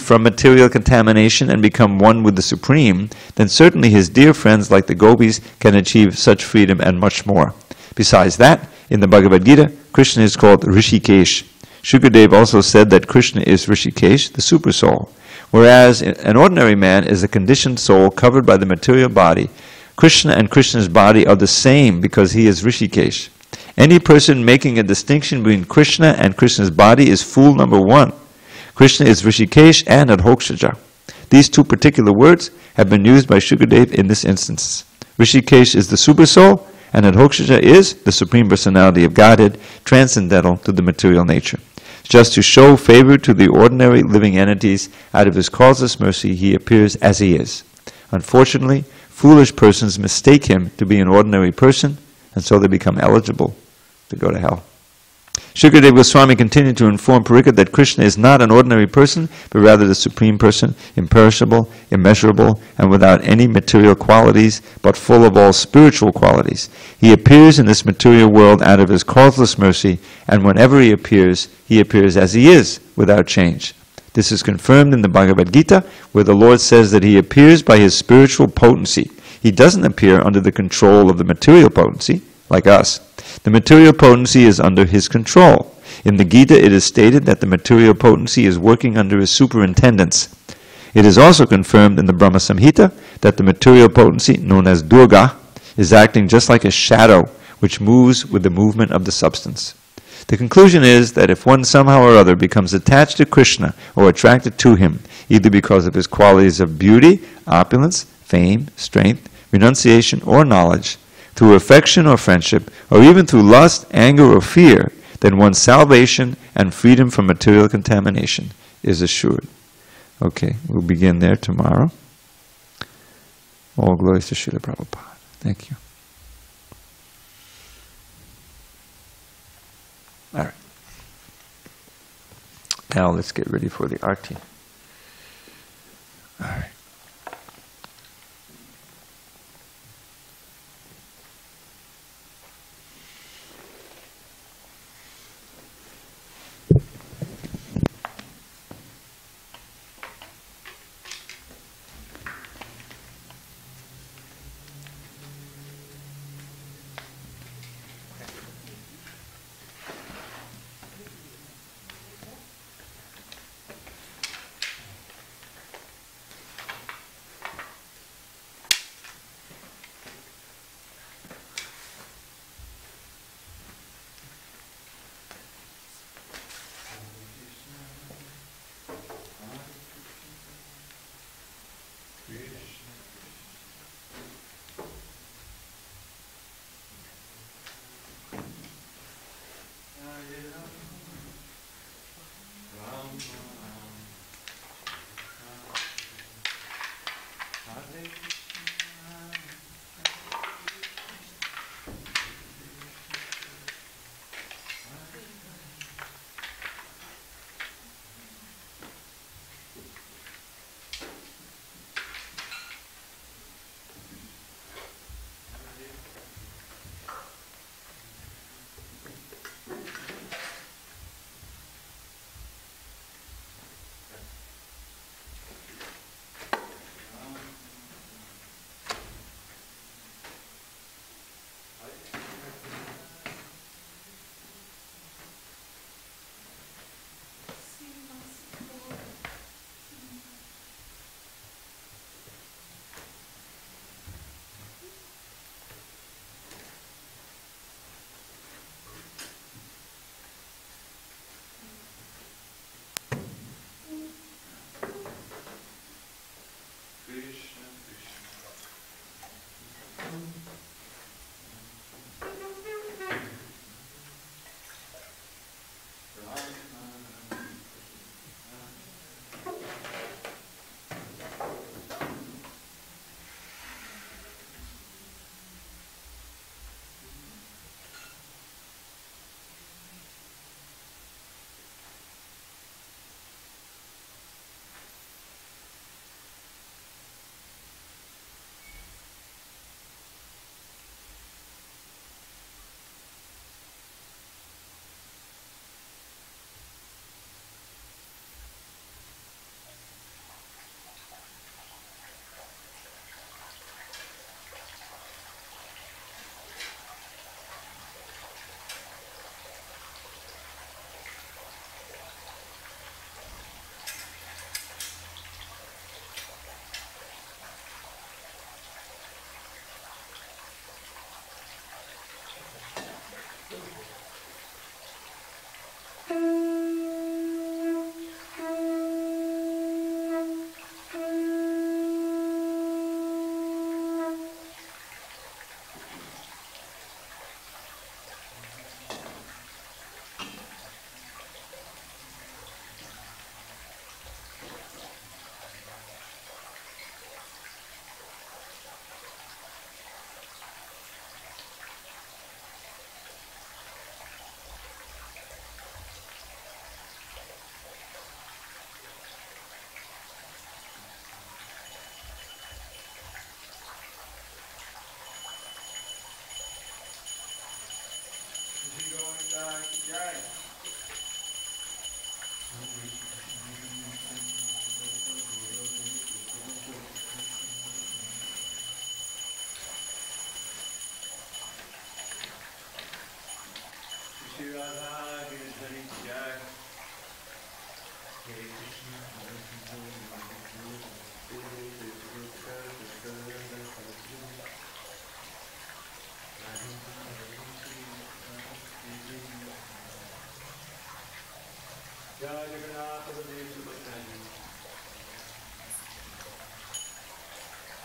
from material contamination and become one with the Supreme, then certainly his dear friends like the gopis can achieve such freedom and much more. Besides that, in the Bhagavad Gita, Krishna is called Rishikesh. Shukadev also said that Krishna is Rishikesh, the super soul. Whereas an ordinary man is a conditioned soul covered by the material body, Krishna and Krishna's body are the same because he is Rishikesh. Any person making a distinction between Krishna and Krishna's body is fool number one. Krishna is Rishikesh and Adhokshaja. These two particular words have been used by Shukadev in this instance. Rishikesh is the super soul, and Adhokshaja is the Supreme Personality of Godhead, transcendental to the material nature. Just to show favor to the ordinary living entities, out of his causeless mercy he appears as he is. Unfortunately, foolish persons mistake him to be an ordinary person, and so they become eligible to go to hell. Shukadeva Goswami continued to inform Parikshit that Krishna is not an ordinary person, but rather the supreme person, imperishable, immeasurable, and without any material qualities, but full of all spiritual qualities. He appears in this material world out of his causeless mercy, and whenever he appears as he is, without change. This is confirmed in the Bhagavad Gita, where the Lord says that he appears by his spiritual potency. He doesn't appear under the control of the material potency, like us. The material potency is under his control. In the Gita, it is stated that the material potency is working under his superintendence. It is also confirmed in the Brahma Samhita that the material potency, known as Durga, is acting just like a shadow, which moves with the movement of the substance. The conclusion is that if one somehow or other becomes attached to Krishna or attracted to him, either because of his qualities of beauty, opulence, fame, strength, renunciation, or knowledge, through affection or friendship, or even through lust, anger, or fear, then one's salvation and freedom from material contamination is assured. Okay, we'll begin there tomorrow. All glories to Srila Prabhupada. Thank you. All right. Now let's get ready for the arti. All right.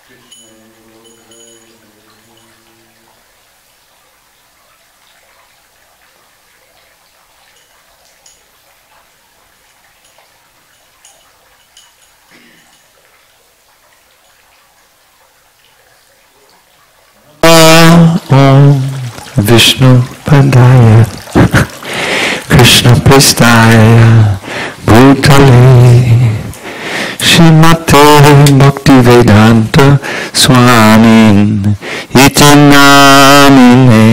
Om Vishnu Padaya Krishna Prestaya Bhutale Shrimate Bhaktivedanta Swami Iti Namine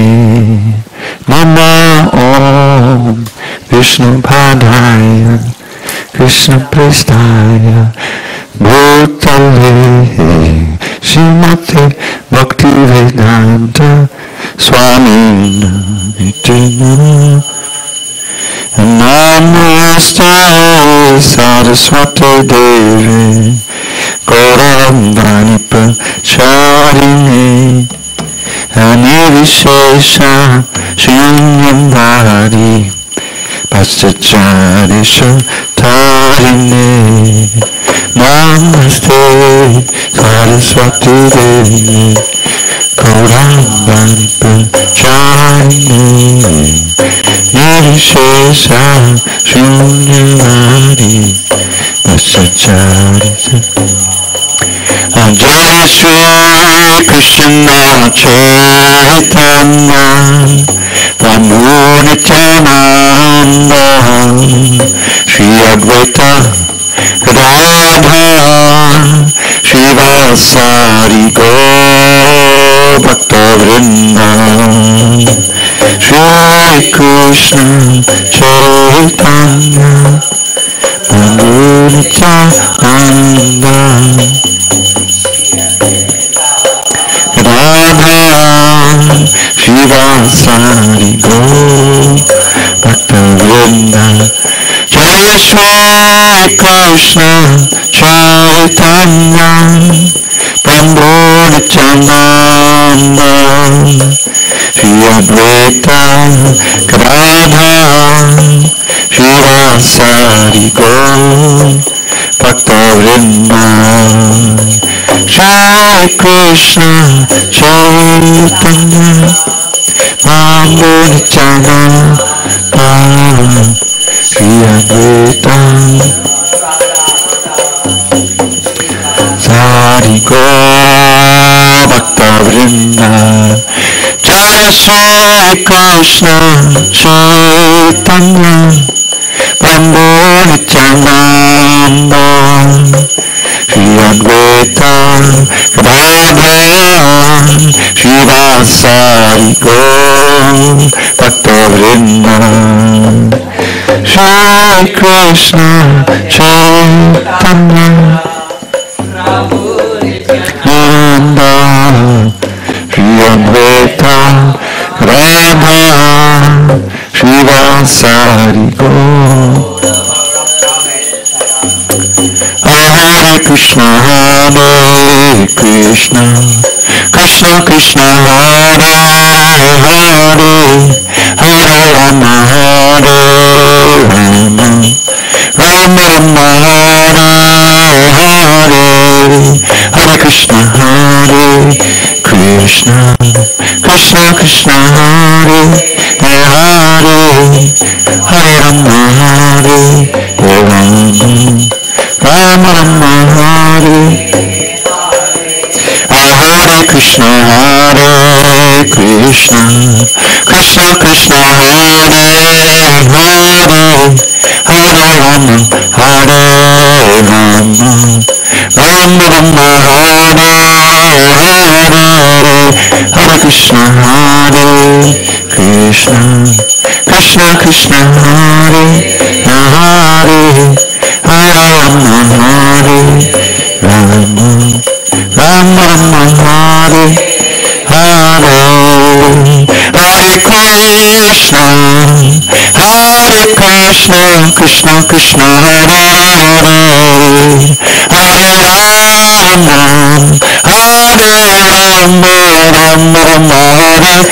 Nama Om Vishnu Padaya Krishna Prestaya Bhutale Shrimate Bhaktivedanta Swami Iti Namine Namaste Saraswati Devi Gaurambani Charini Anirishesha Shunyamvari Paschacharisa Tarini Namaste Saraswati Devi Gaurambani Charini Nirishesha Shunyamari Pasacharisa Jai Shri Krishna Chaitanya Prabhu Nityananda Shri Advaita Gadadhara Shri Vasari Gaur Bhakta Vrinda Shri Krishna Chaitanya Prabhu Nityananda Radha Shivasari Gaur Bhakta Vrinda Jai Shri Krishna Chaitanya Prabhu Nityananda Shri Advaita Gadadhara Shivasari Gaur Bhakta Vrinda Shri Krishna Chaitanya Prabhu Nityananda Shri Advaita Sari Gaur Bhakta Vrinda Jai Shri Krishna Chaitanya Prabhu Nityananda Shri Advaita Gadadhara Shivasari Gaur Bhakta Vrinda Shri Krishna Chaitanya Prabhu Nityananda Shri Advaita Gadadhara Shivasari Gaur Hare Krishna Hare Krishna Krishna Krishna Hare Hare Hare Rama Hare Rama Rama Rama Hare Hare Krishna Hare Krishna Krishna Krishna Hare Hare Hare Rama Hare Rama Rama Rama Hare Krishna Hare Krishna Krishna Krishna Hare Hare Hare Rama Hare Rama Rama Rama Hare Hare Krishna Hare Krishna Krishna Krishna Hare Hare Hare Rama Hare Rama Rama Rama Hare Hare Krishna Krishna Krishna Hare Hare Hare Rama Rama Rama Hare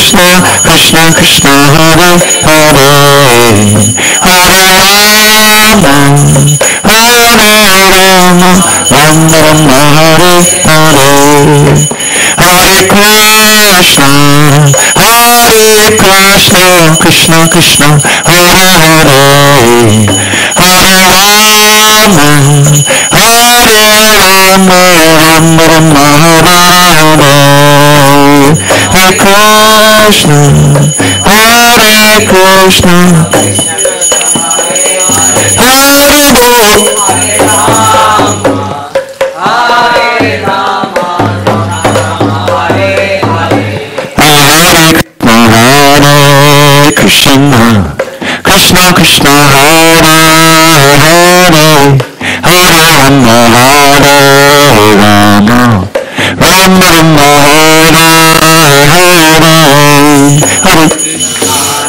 Krishna Krishna Krishna Hare Hare Hare Krishna, Hare Krishna, Krishna Krishna, Hare Hare, Hare Rama, Hare Rama, Rama Rama, Hare Hare, Hare Krishna, Hare Krishna, Hare Bol. Krishna, Krishna Krishna, Hare Hare, Hare Rama, Hare Rama, Rama Rama, Hare Hare,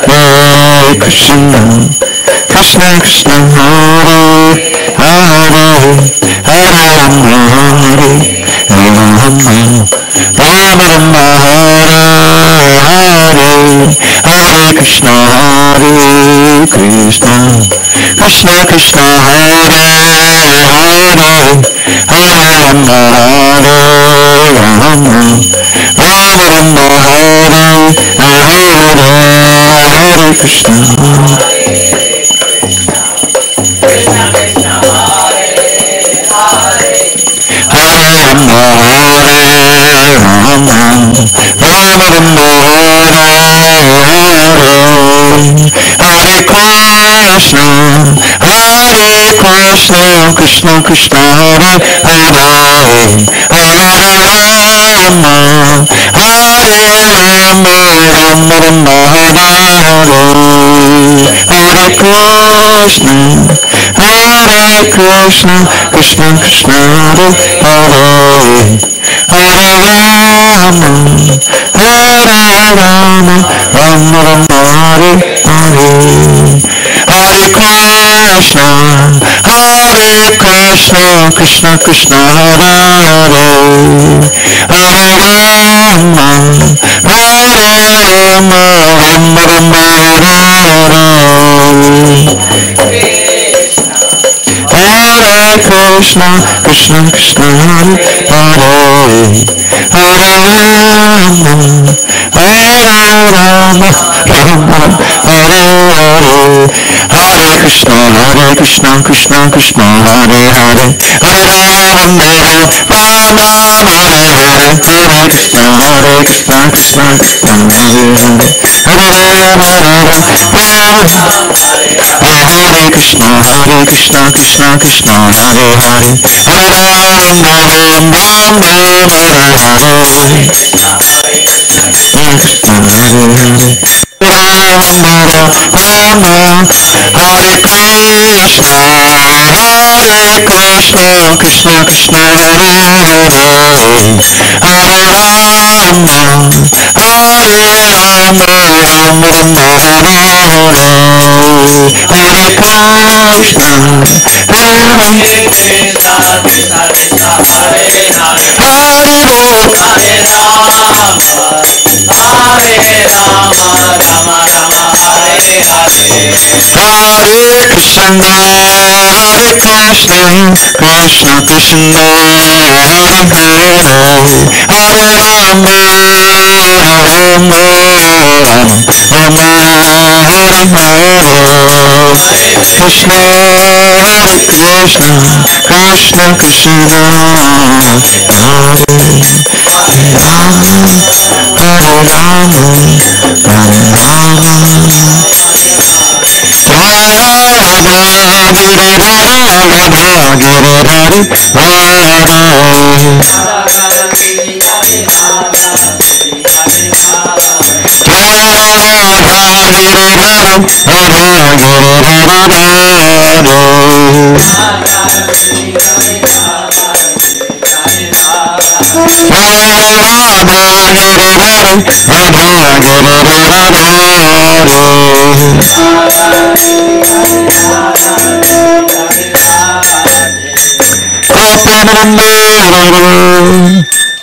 Hare Krishna, Krishna Krishna, Hare Hare, Hare Rama, Hare Rama, Rama Rama, Hare Krishna, Hare Krishna, Krishna Krishna, Hare Hare, Hare Rama, Hare Rama, Rama Rama, Hare Krishna. Krishna Krishna, Hare Hare, Hare Rama, Hare Rama, Rama Rama, Hare Hare Krishna, Hare Krishna, Krishna Krishna, Hare Hare, Hare Rama, Hare Rama, Rama Rama, Hare Hare, Hare Krishna, Hare Krishna, Krishna Krishna, Hare Hare, Hare Rama, Hare Rama, Rama Rama, Hare Hare Krishna, Krishna Krishna, Hare Hare, Hare Rama, Hare Rama, Rama Hare Hare, Hare Krishna, Krishna Krishna, Hare Hare, Hare Rama, Rama Hare Hare, Hare Krishna, Krishna Krishna, Hare Hare, Hare Rama, Hare Krishna, Krishna Krishna, Hare Hare, Hare Rama, Rama Hare Hare, Hare Krishna, Krishna Krishna, Hare Hare, Hare Rama, Rama Rama, Hare Hare, Hare Krishna, Krishna Krishna, Hare Hare, Hare Rama, Rama Rama, Hare Hare, Krishna Hare Krishna, Krishna Krishna, Hare Rama, Hare Rama, Rama Rama.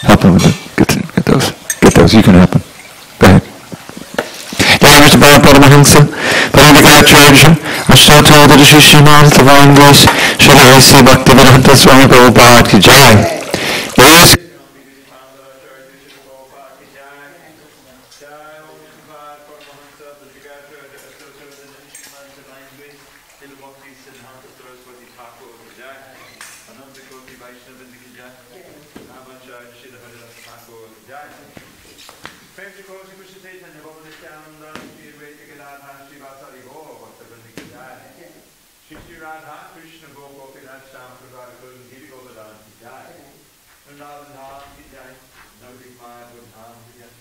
Help him with it. Get those. You can help him. Go ahead. Mr. Bhagavad Bhagavadgitaclass, Ashtottara Srimad Divine Grace, Srila Bhaktivedanta Swami Prabhupada ki Jai. Divine Grace, Little Bhakti Siddhanta Saraswati Thakur Jai, Ananta Koti Vaishnava Jai, Namacharya Srila Haridas Thakur Jai. Prem Shri Kosi Krishna Chaitanya Bhava Nityananda Shri Advaita Gadadhar Shri Vasari Gaur Bhaktavrinda Jai. Shri Shri Radha Krishna Gopinath Sham Prabhara Kulam Giri Govardhan Jai. Vrindavan Dham Ki Jai, Navadvip Madhva Dham Ki Jai,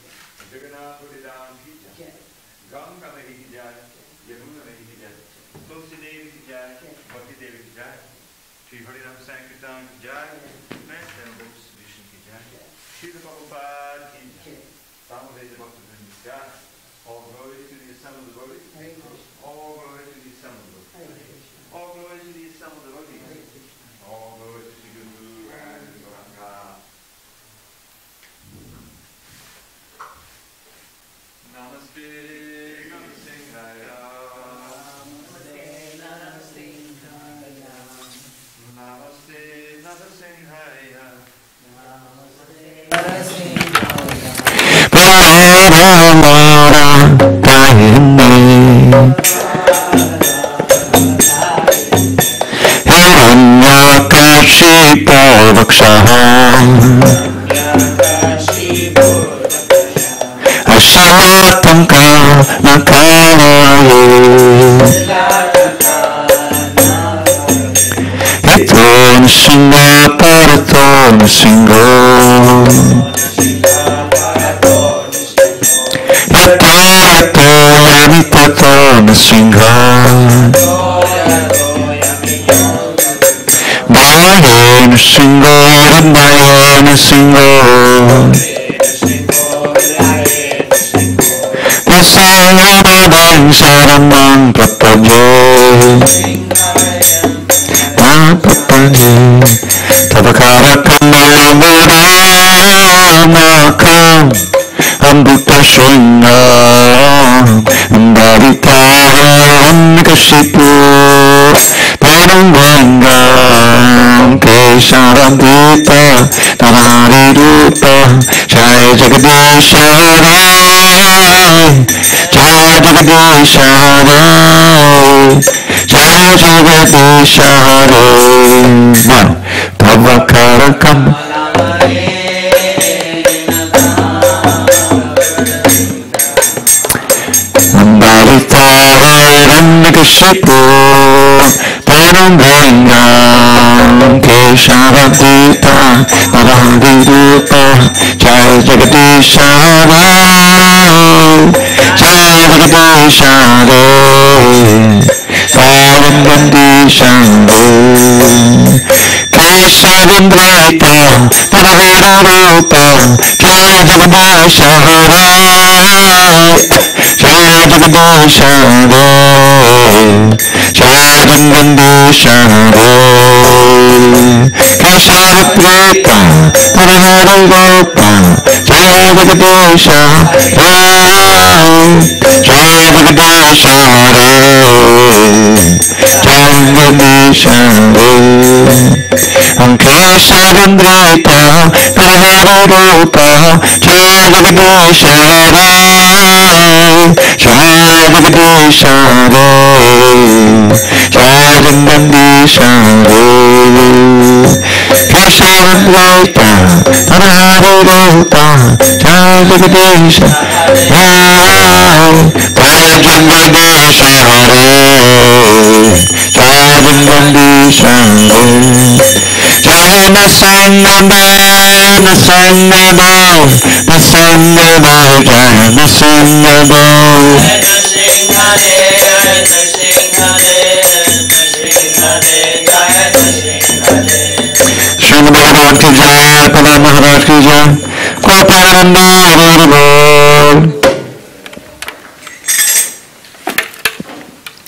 Jagannath Puri Dham Ki Jai, Ganga Mahi Ki Jai, Yamuna Mahi Ki Jai, Tulsi Devi Ki Jai, Bhakti Devi Ki Jai, Shri Harinam Sankirtan Ki Jai, Master Books Vishnu Ki Jai, Shri Prabhupada Ki Jai, Samaveda Bhaktivinoda Ki Jai. All glory to the assembled devotees. All glory to the assembled devotees. All glory to the assembled devotees. All glory to the Guru and Gauranga. Namaste, Namaste,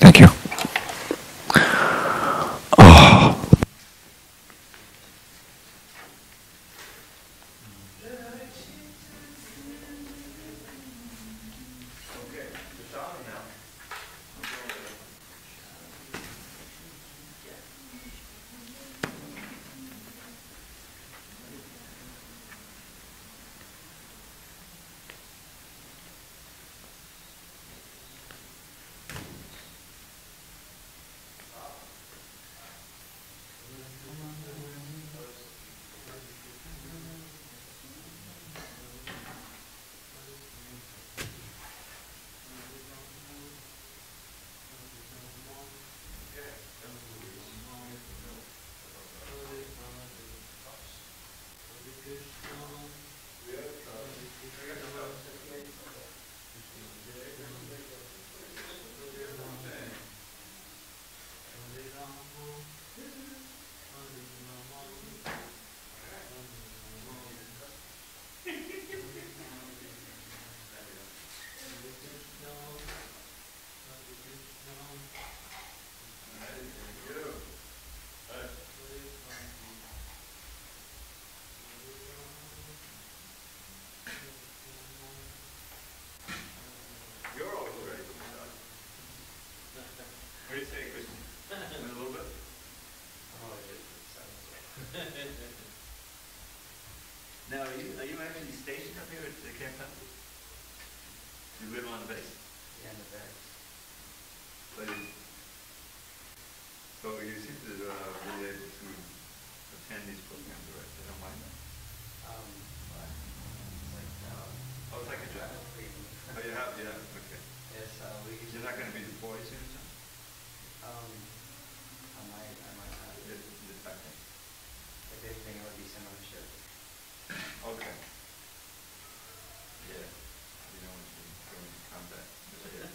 Thank you. Oh. Hare Krishna. A little bit. Oh, it is. Now, are you actually stationed up here at the Camp Temple? You live on the base? Yeah, in the back. But so you seem to be able to attend these programs, right? I don't mind that. But it's like, Oh, it's like a job. Oh, you have, okay. Yes, we usually. You're not going to be deployed soon, or something? I might not. Just back then. If anything, it would be similar to ship. Okay. Yeah. You know when you go into combat. Yeah.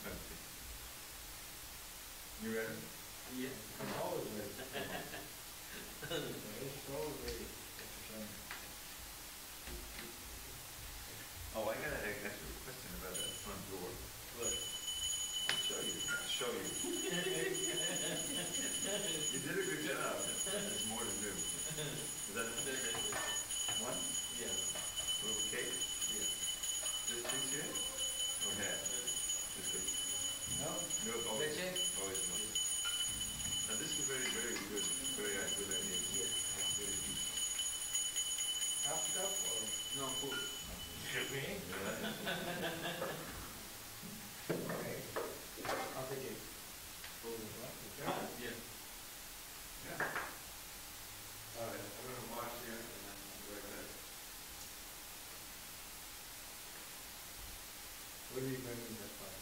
Okay. You ready? Yeah. I'm always ready. It's always ready. Oh, I got to ask you a question about that front door. Look. I'll show you. You did a good job. There's more to do. Is that one? Yeah. Little cake? Yeah. This piece here? Or half? This big? No? No, always. Always one. Now this is very, very good. Very good idea. Yeah. That's very good. Half cup or? No, full. Me? Okay. I'll take it. Full as well? Yeah. Yeah. All right, I'm going to wash here and then I'll be right back. What are you bringing that by?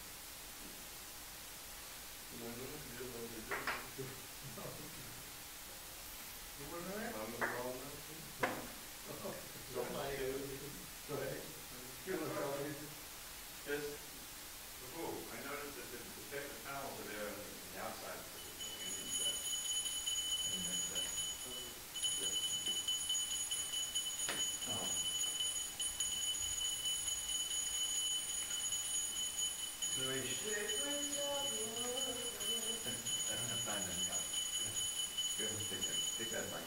You want to do what you do? You want to know? I'm going to roll now. Somebody do. Go ahead. Give us all these. Yes. Oh, I noticed that the paper towels are there on the outside. And the inside. And then that. Good. Oh. So I find them out. Good, take that back.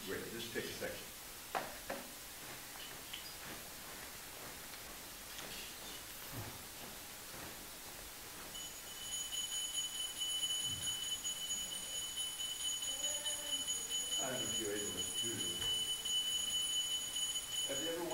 Wait, just take a second. I don't know if you're able to do this. Have you ever